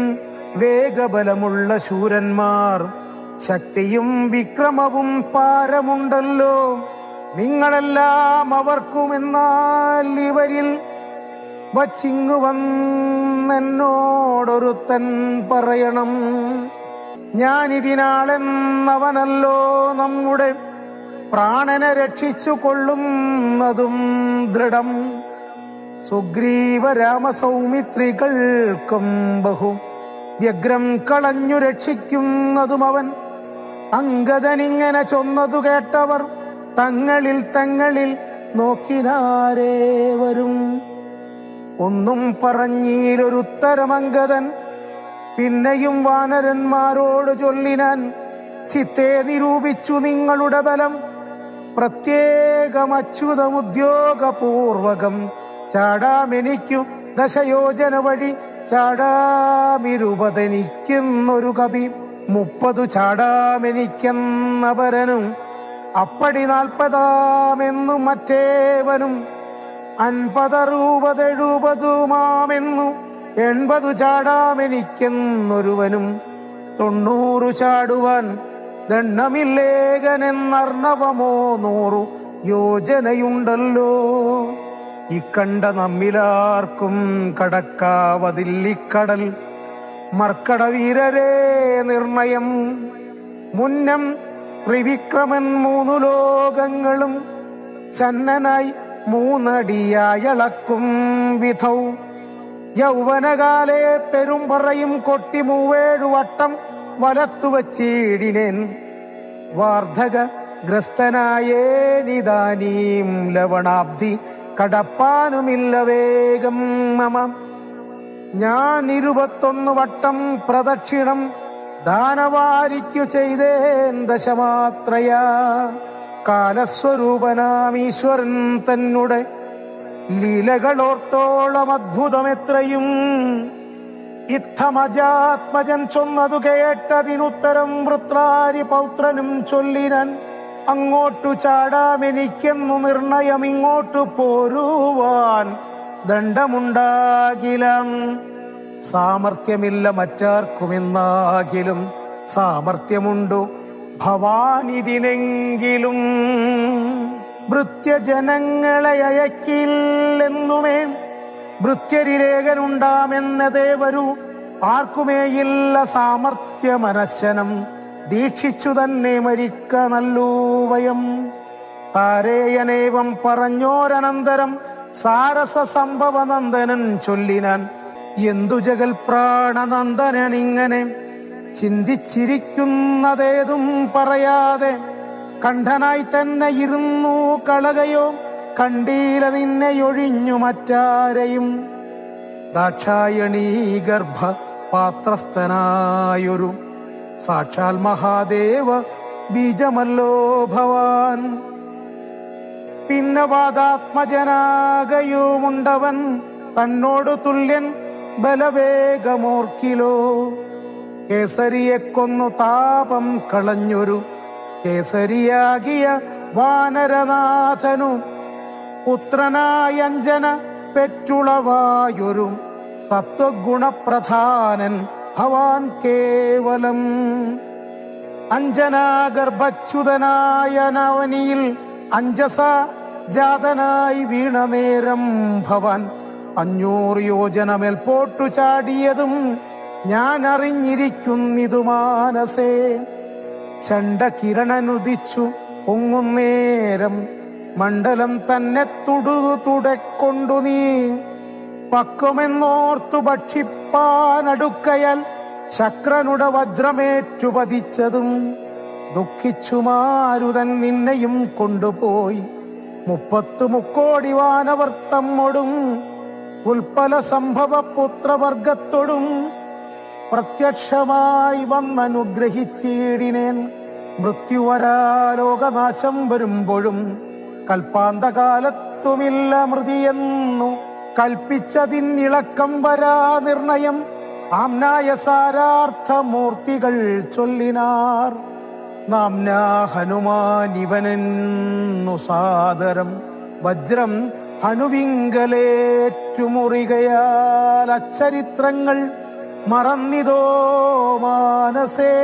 വേഗബലമുള്ള ശൂരന്മാർ, ശക്തിയും വിക്രമവും പാരമുണ്ടല്ലോ. നിങ്ങളെല്ലാം അവർക്കുമെന്നാൽ ഇവരിൽ വച്ചിങ്ങു വന്നെന്നോടൊരുത്തൻ പറയണം. ഞാനിതിനാളെന്നവനല്ലോ നമ്മുടെ പ്രാണനെ രക്ഷിച്ചു കൊള്ളുന്നതും ദൃഢം. സുഗ്രീവ രാമസൗമിത്രികൾക്കും ബഹു വ്യഗ്രം കളഞ്ഞു രക്ഷിക്കുന്നതും അവൻ. അംഗദനിങ്ങനെ ചൊന്നതു കേട്ടവർ തങ്ങളിൽ നോക്കിനാരേവരും. ഒന്നും പറഞ്ഞീലൊരുത്തരമംഗദൻ. പിന്നെയും വാനരന്മാരോട് ചൊല്ലിനാൻ. ചിത്തെ നിരൂപിച്ചു നിങ്ങളുടെ ബലം. പ്രത്യേകമച്യുതമുദ്യോഗപൂർവകം ചാടാമെനിക്കു ദശയോജന വഴി. ചാടാമിരുപതെനിക്കുന്നൊരു കവി 30 ചാടാമെനിക്കെന്നപരനും. അപ്പടി 40 മറ്റേവനും. 50 60 70 80 ചാടാമെനിക്കെന്നൊരുവനും. 90 ചാടുവാൻ ദണ്ണമില്ലേകനെന്നർണവമോ 100 യോജനയുണ്ടല്ലോ. ഇക്കണ്ട നമ്മിലാർക്കും കടക്കാവതില്ലിക്കടൽ. മർക്കടവീരരേ നിർണയം. മുന്നം ത്രിവിക്രമൻ 3 ലോകങ്ങളും ചന്നനായി 3 അടിയായളക്കും വിധൗ. യൗവനകാലേ പെരുമ്പറയും കൊട്ടി 7 വട്ടം വലത്തുവച്ചിടിനേൻ. വാർദ്ധക ഗ്രസ്തനായേനിതാനീം ലവണാബ്ധി കടപ്പാനുമില്ല വേഗം മമ. ഞാൻ 21 വട്ടം പ്രദക്ഷിണം ദാനവാരിക്കു ചെയ്തേൻ ദശമാത്രയാ. കാലസ്വരൂപനാമീശ്വരൻ തന്നെ ലീലകളോർത്തോളം അദ്ഭുതമെത്രയും. ഇത്തമജാത്മജൻ ചൊന്നതു കേട്ടതിനുത്തരം വൃത്രാരി പൗത്രനും ചൊല്ലിനാൻ. അങ്ങോട്ടു ചാടാമെനിക്കെന്നു നിർണയം, ഇങ്ങോട്ടു പോരുവാൻ ദണ്ഡമുണ്ടാകില്ല. സാമർഥ്യമില്ല മറ്റാർക്കുമെന്നാകിലും സാമർഥ്യമുണ്ടു ഭവാനിതിനെങ്കിലും. ഭൃത്യജനങ്ങളെ അയക്കില്ലെന്നുമേ ഭൃത്യരിലേഖനുണ്ടാമെന്നതേ വരൂ. ആർക്കുമേയില്ല സാമർഥ്യമനശനം. ദീക്ഷിച്ചു തന്നെ മരിക്ക നല്ലൂ വയം. താരേയനേവം പറഞ്ഞോരനന്തരം സാരസ സംഭവനന്ദനൻ ചൊല്ലിനാൻ. എന്തു ജഗൽ പ്രാണനന്ദനനിങ്ങനെ ചിന്തിച്ചിരിക്കുന്നതേതും പറയാതെ കണ്ഠനായി തന്നെ ഇരുന്നു കളകയോ. കണ്ടീല നിന്നെയൊഴിഞ്ഞു മറ്റാരെയും. ദാക്ഷായണീ ഗർഭ പാത്രസ്ഥനായൊരു സാക്ഷാൽ മഹാദേവ ബീജമല്ലോ ഭവാൻ. പിന്നെ വാദാത്മജനാകയുമുണ്ടവൻ തന്നോടു തുല്യൻ ബലവേഗമോർക്കിലോ. കേസരിയെ കൊന്നു താപം കളഞ്ഞൊരു കേസരിയാകിയ വാനരനാഥനു പുത്രനായഞ്ജന പെറ്റുളവായൊരു സത്വഗുണപ്രധാനൻ ഭവാൻ കേവലം. അഞ്ജനാഗർഭച്യുതനായ നവനിയിൽ അഞ്ജസ ജാതനായി വീണ നേരം ഭവാൻ 500 യോജന മേൽപോട്ടു ചാടിയതും ഞാൻ അറിഞ്ഞിരിക്കുന്നിതു മാനസേ. ചണ്ഡകിരണനുദിച്ചു പൊങ്ങുന്നേരം മണ്ഡലം തന്നെ തുടക്കൊണ്ടു നീ പക്വമെന്നോർത്തു ഭക്ഷിപ്പാനടുക്കയാൽ ശക്രനുടെ വജ്രമേറ്റു പതിച്ചതും ദുഃഖിച്ചു മാരുതൻ നിന്നെയും കൊണ്ടുപോയി 30 മുക്കോടി വാനവർ തമ്മൊടും ഉൽപ്പല സംഭവ പുത്രവർഗത്തോടും പ്രത്യക്ഷമായി വന്നനുഗ്രഹിച്ചിടിനേൻ. മൃത്യുവരാ ലോകനാശം വരുമ്പോഴും കൽപ്പാന്തകാലത്തുമില്ല മൃതിയെന്നു കൽപ്പിച്ചതിനിളക്കം വരാ നിർണയം ആംനായ സാരാർത്ഥമൂർത്തികൾ ചൊല്ലിനാർ. നാംനാ ഹനുമാനിവനെന്നു സാദരം വജ്രം ഹനുവിങ്കലേറ്റുമുറികയാൽ അച്ചരിത്രങ്ങൾ മറന്നിതോ മാനസേ.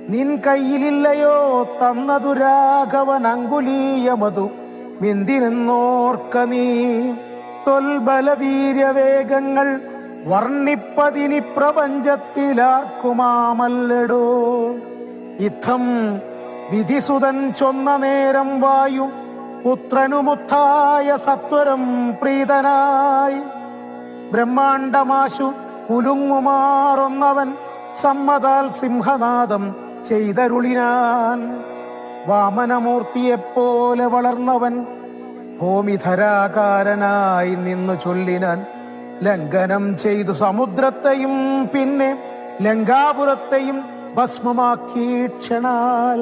നിൻ കയ്യിലില്ലയോ തന്നതു രാഘവൻ അങ്കുലീയമതു എന്തിനെന്നോർക്ക നീ. തൊൽബലവീര്യവേഗങ്ങൾ വർണ്ണിപ്പതിനി പ്രപഞ്ചത്തിലാർക്കുമാമല്ലടോ. ഇത്തം വിധിസുതൻ ചൊന്ന നേരം വായു പുത്രനുമുത്തായ സത്വരം പ്രീതനായി ബ്രഹ്മാണ്ടമാശു കുലുങ്ങുമാറൊന്നവൻ സമ്മതാൽ സിംഹനാദം ചെയ്തരുളിനാൻ. വാമനമൂർത്തിയെപ്പോലെ വളർന്നവൻ ഭൂമിധരാകാരനായി നിന്നു ചൊല്ലിനാൻ. ലംഘനം ചെയ്തു സമുദ്രത്തെയും പിന്നെ ലങ്കാപുരത്തെയും ഭസ്മമാക്കി ക്ഷണാൽ.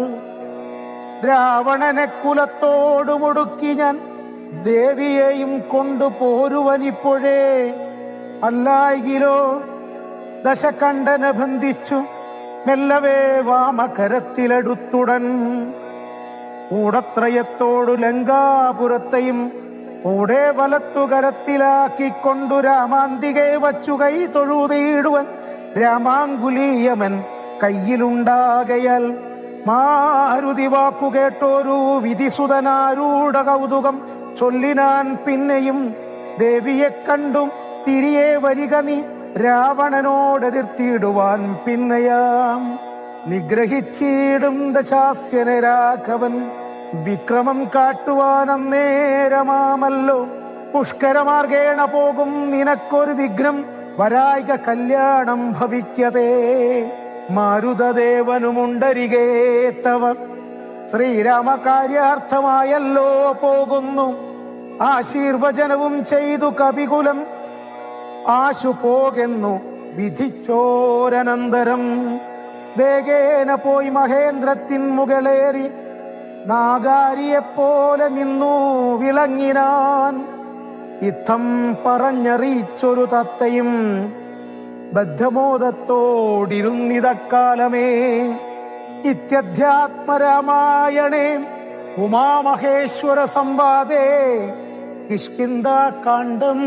രാവണനെ കുലത്തോടു മുടുക്കി ഞാൻ ദേവിയെയും കൊണ്ടുപോരുവനിപ്പോഴേ. അല്ലായിലോ ദശകണ്ഠനെ ബന്ധിച്ചു മെല്ലവേ വാമകരത്തിലെടുത്തുടൻ. കൂടത്രയത്തോടു ലങ്കാപുരത്തെയും കൂടെ വലത്തുകരത്തിലാക്കിക്കൊണ്ടു രാമാന്തികെ വച്ചു കൈ തൊഴുതീടുവൻ. രാമാങ്കുലീയമൻ കയ്യിലുണ്ടാകയാൽ മാരുതി വാക്കു കേട്ടോരു വിധിസുതനാരൂഢ കൗതുകം ചൊല്ലിനാൻ പിന്നെയും. ദേവിയെ കണ്ടും തിരികെ വരിക നീ രാവണനോടെതിർത്തിയിടുവാൻ പിന്നെയാം. നിഗ്രഹിച്ചിടും ദശാസ്യനെ രാഘവൻ വിക്രമം കാട്ടുവാൻ അന്നേരമാമല്ലോ. പുഷ്കരമാർഗേണ പോകും നിനക്കൊരു വിഘ്നം വരായിക കല്യാണം ഭവിക്കതേ. മാരുതദേവനുമുണ്ടരികേ തവ ശ്രീരാമകാര്യാർത്ഥമായല്ലോ പോകുന്നു. ആശീർവചനവും ചെയ്തു കപികുലം ആശു പോകെന്നു വിധിച്ചോരനന്തരം. വേഗേന പോയി മഹേന്ദ്രത്തിൻ മുകളേറി നാഗാരിയെപ്പോലെ നിന്നു വിളങ്ങിനാൻ. ഇത്തം പറഞ്ഞറിയിച്ചൊരു തത്തയും ബദ്ധമോദത്തോടിരുന്നിതക്കാലമേ. ഇത്യധ്യാത്മരാമായണേ ഉമാമഹേശ്വര സംവാദേ കിഷ്കിന്ധാകാണ്ഡം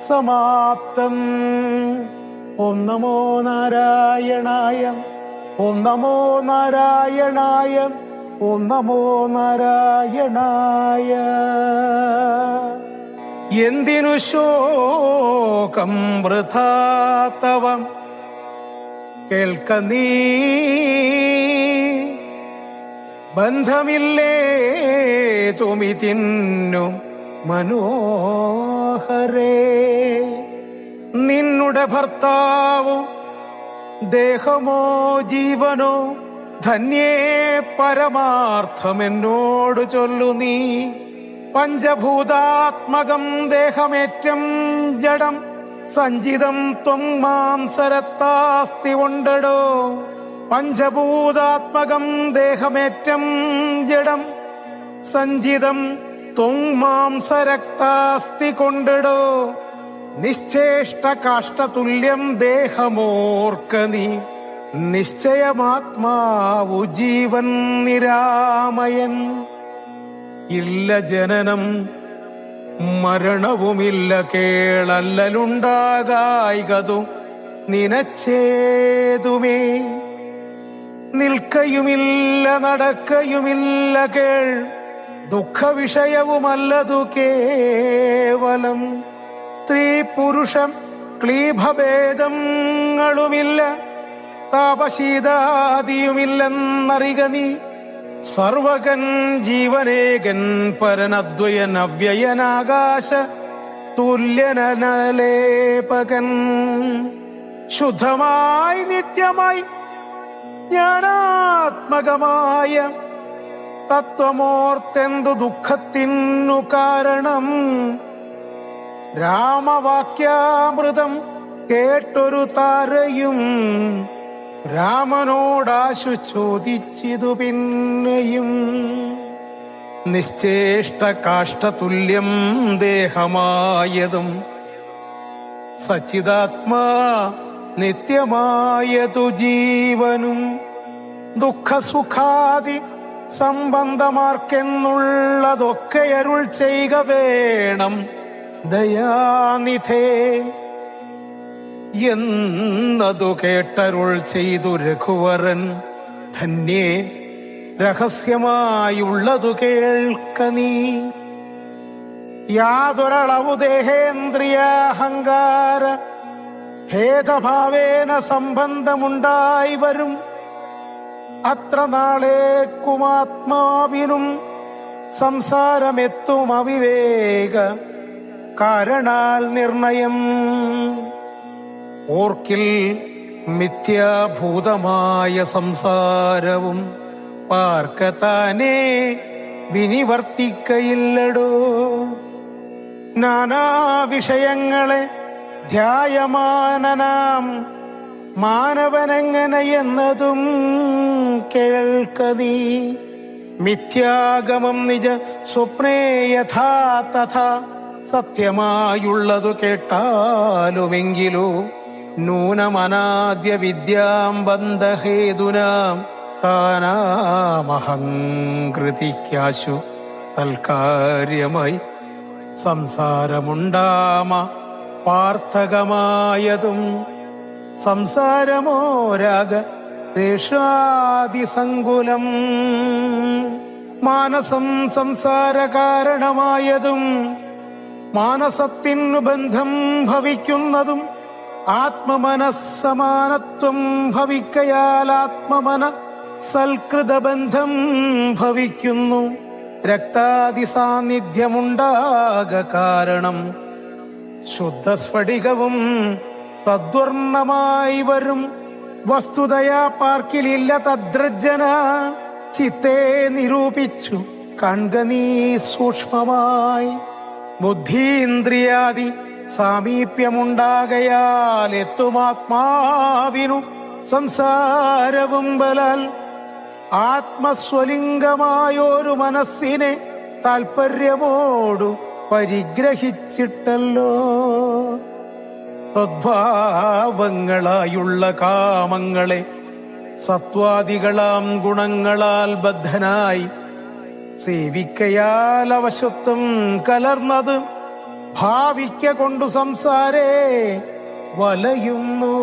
സമാപ്തം. ഓം നമോ നാരായണായ. ഓം നമോ നാരായണായ. ഓം നമോ നാരായണായ. എന്തിനു ശോകം വൃഥാ തവ കേൾക്ക നീ. ബന്ധമില്ലേതുമിതിന്നു മനോഹരേ. നിന്നുടെ ഭർത്താവോ ദേഹമോ ജീവനോ ധന്യേ പരമാർത്ഥമെന്നോട് ചൊല്ലു നീ. പഞ്ചഭൂതാത്മകം ദേഹമേറ്റം ജഡം സഞ്ചിതം ത്വം മാംസരത്താസ്തി കൊണ്ടടോ. പഞ്ചഭൂതാത്മകം ദേഹമേറ്റം ജഡം സഞ്ചിതം ത്വം മാംസരക്താസ്തി കൊണ്ടടോ. നിശ്ചേഷ്ട കാഷ്ടതുല്യം ദേഹമോർക്ക നീ. നിശ്ചയമാത്മാവു ജീവൻ നിരാമയൻ. ഇല്ല ജനനം മരണവുമില്ല കേളല്ലലുണ്ടാകായികതു നിനച്ചേതുമേ. നിൽക്കയുമില്ല നടക്കയുമില്ല കേൾ ദുഃഖവിഷയവുമല്ലതു കേവലം. സ്ത്രീ പുരുഷം ക്ലീഭഭേദങ്ങളുമില്ല താപശീതാദിയുമില്ലെന്നറിക നീ. സർവകൻ ജീവനേകൻ പരനദ്വയൻ അവ്യയനാകാശ തുല്യനലേപകൻ. ശുദ്ധമായി നിത്യമായി ജ്ഞാനാത്മകമായ തത്വമോർത്തെന്തു ദുഃഖത്തിനു കാരണം. രാമവാക്യാമൃതം കേട്ടൊരു താരയും രാമനോടാശു ചോദിച്ചിതു പിന്നെയും. നിശ്ചേഷ്ട കാഷ്ടതുല്യം ദേഹമായതും സച്ചിദാത്മാ നിത്യമായതു ജീവനും. ദുഃഖസുഖാദി സംബന്ധമാർക്കെന്നുള്ളതൊക്കെ അരുൾ ചെയ്യുക വേണം ദയാനിധേ എന്നതു കേട്ടരുൾ ചെയ്തു രഘുവരൻ. ധന്യേ രഹസ്യമായുള്ളതു കേൾക്ക നീ. യാതൊരളവു ദേഹേന്ദ്രിയാഹങ്കാര ഭേദഭാവേന സംബന്ധമുണ്ടായി വരും. അത്ര നാളേക്കുമാത്മാവിനും സംസാരമെത്തും അവിവേക കാരണാൽ നിർണയം. ഓർക്കിൽ മിഥ്യാഭൂതമായ സംസാരവും പാർക്കത്താനേ വിനിവർത്തിക്കയില്ലടോ. നാനാ വിഷയങ്ങളെ ധ്യായമാനനാം മാനവനെങ്ങനെയെന്നതും കേൾക്ക നീ. മിഥ്യാഗമം നിജ സ്വപ്നേ യഥാ തഥാ സത്യമായുള്ളതു കേട്ടാലുമെങ്കിലോ നൂനമനാദ്യ വിദ്യാം ബന്ധഹേതുനാം താനാമഹങ്കൃതിക്കാശു തൽക്കാര്യമായി സംസാരമുണ്ടാമ പാർത്ഥകമായതും. സംസാരമോ രാഗ രേഷാദിസങ്കുലം. മാനസം സംസാര കാരണമായതും മാനസത്തിനു ബന്ധം ഭവിക്കുന്നതും. ആത്മമനസ്സമാനത്വം ഭവിക്കയാൽ ആത്മമന സൽകൃതബന്ധം ഭവിക്കുന്നു. രക്താദി സാന്നിധ്യമുണ്ടാക കാരണം ശുദ്ധസ്ഫടികവും തദ്വർണമായി വരും. വസ്തുതയാ പാർക്കിലില്ല തദ്രജ്ജന. ചിത്തെ നിരൂപിച്ചു കൺക നീ സൂക്ഷ്മമായി. ബുദ്ധീന്ദ്രിയാദി സാമീപ്യമുണ്ടാകയാൽ എത്തുമാത്മാവിനു സംസാരവും ബലാൽ. ആത്മസ്വലിംഗമായൊരു മനസ്സിനെ താൽപര്യമോടു പരിഗ്രഹിച്ചിട്ടല്ലോ. തദ്ഭാവങ്ങളായുള്ള കാമങ്ങളെ സത്വാദികളാം ഗുണങ്ങളാൽ ബദ്ധനായി സേവിക്കയാൽ അവശത്വം കലർന്നത് ഭാവിക്ക കൊണ്ടു സംസാരേ വലയുന്നു.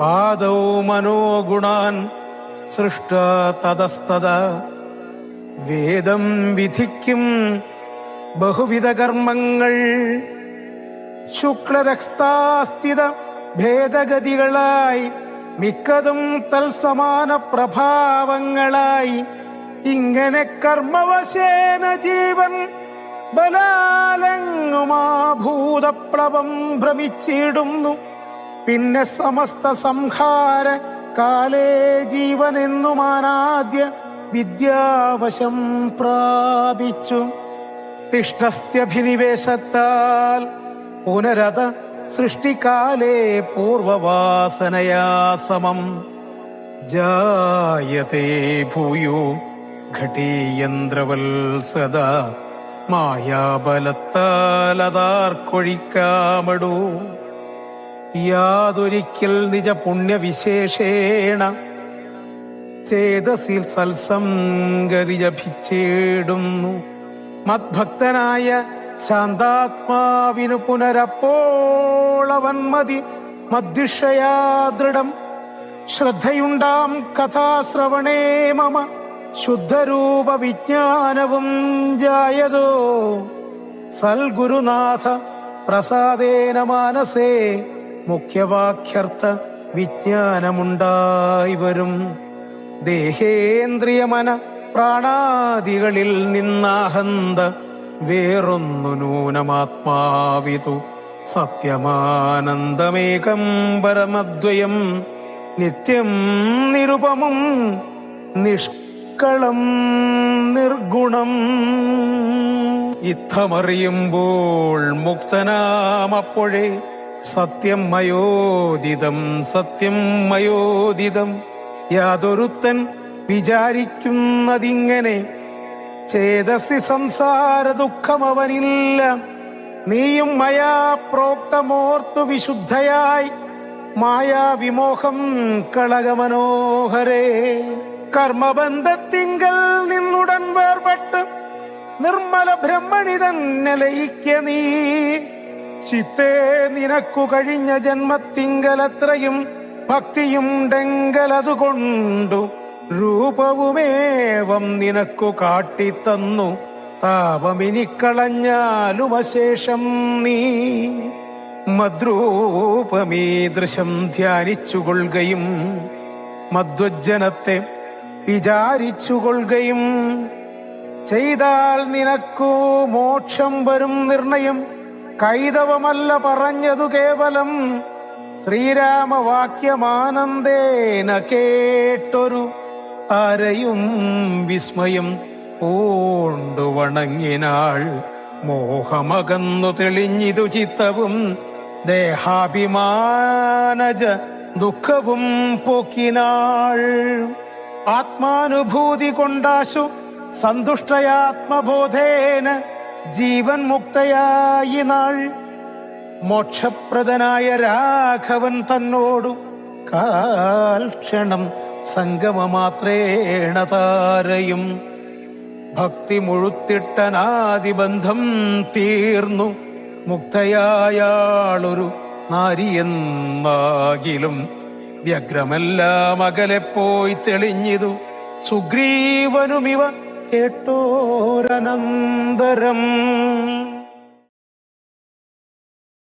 ആദൗ മനോഗുണാൻ സൃഷ്ട തതസ്തത വേദം വിധിക്കും ബഹുവിധ കർമ്മങ്ങൾ. ശുക്ലരക്താസ്ഥിത ഭേദഗതികളായി മിക്കതും തൽസമാന പ്രഭാവങ്ങളായി. ഇങ്ങനെ കർമ്മവശേന ജീവൻ ബലാലങ്ങുമാ ഭൂതപ്ലവം ഭ്രമിച്ചിടുന്നു. പിന്നെ സമസ്ത സംഹാര കാലേ ജീവനെന്നുമാനാദ്യ വിദ്യാവശം പ്രാപിച്ചു. തിഷ്ടസ്ഥ്യഭിനിവേശത്താൽ പുനരത സൃഷ്ടികാലേ പൂർവവാസനയാ സമം ജായതേ ഭൂയോ ഘടീയന്ത്രവൽ സദാ. മായാബലത്താലതാർക്കൊഴിക്കാമടൂ. യാതൊരിക്കൽ നിജ പുണ്യവിശേഷേണ ചേതസിൽ സൽസംഗതി ജപിച്ചേടുന്നു. മദ്ഭക്തനായ ശാന്താത്മാവിനു പുനരപ്പോളവൻ മതി മദ്ദിഷയാ ദൃഢം. ശ്രദ്ധയുണ്ടാം കഥാശ്രവണേ മമ ശുദ്ധരൂപ വിജ്ഞാനവും ജായതോ. സൽഗുരുനാഥ പ്രസാദേന മാനസേ മുഖ്യവാക്യർത്ഥ വിജ്ഞാനമുണ്ടായി വരും. ദേഹേന്ദ്രിയമന പ്രാണാദികളിൽ നിന്നാഹന്ത വേറൊന്നു നൂനമാത്മാവിതു സത്യമാനന്ദമേകം പരമദ്വയം നിത്യം നിരുപമം നിഷ്കളം നിർഗുണം. ഇത്തമറിയുമ്പോൾ മുക്തനാമപ്പോഴേ സത്യം മയോദിതം സത്യം മയോദിതം. യാതൊരുത്തൻ വിചാരിക്കുന്നതിങ്ങനെ ചേതസി സംസാര ദുഃഖമവനില്ല. നീയും മയാ പ്രോക്തമോർത്തു വിശുദ്ധയായി മായാവിമോഹം കളകമനോഹരേ. കർമ്മബന്ധത്തിങ്കൽ നിന്നുടൻ വേർപെട്ട് നിർമ്മല ബ്രഹ്മണി തന്നെ ലയിക്ക നീ. ചിത്തേ നിനക്കു കഴിഞ്ഞ ജന്മത്തിങ്കലത്രയും ഭക്തിയുണ്ടെങ്കലതുകൊണ്ടു രൂപവുമേവം നിനക്കു കാട്ടിത്തന്നു. താപമിനിക്കളഞ്ഞാലും അശേഷം നീ മദ്രൂപമീദൃശം ധ്യാനിച്ചുകൊള്ളുകയും മധ്വജ്ജനത്തെ വിചാരിച്ചുകൊള്ളുകയും ചെയ്താൽ നിനക്കു മോക്ഷം വരും നിർണയം. കൈതവമല്ല പറഞ്ഞതു കേവലം ശ്രീരാമവാക്യമാനന്ദേന കേട്ടൊരു ആരെയും വിസ്മയം പൂണ്ടു വണങ്ങിനാൾ. മോഹമകന്നു തെളിഞ്ഞിതു ചിത്തവും ദേഹാഭിമാനജ ദുഃഖവും പോക്കിനാൾ. ആത്മാനുഭൂതി കൊണ്ടാശു സന്തുഷ്ടയാത്മബോധേന ജീവൻ മുക്തയായി നാൾ. മോക്ഷപ്രദനായ രാഘവൻ തന്നോടു കാൽക്ഷണം സംഗമമാത്രേണ താരയും. ഭക്തി മുഴുത്തിട്ടനാദിബന്ധം തീർന്നു മുക്തയായാളൊരു നാരിയെന്നാകിലും വ്യഗ്രമെല്ലാം അകലെ പോയി തെളിഞ്ഞിതു സുഗ്രീവനുമിവ കേട്ടോരനന്തരം.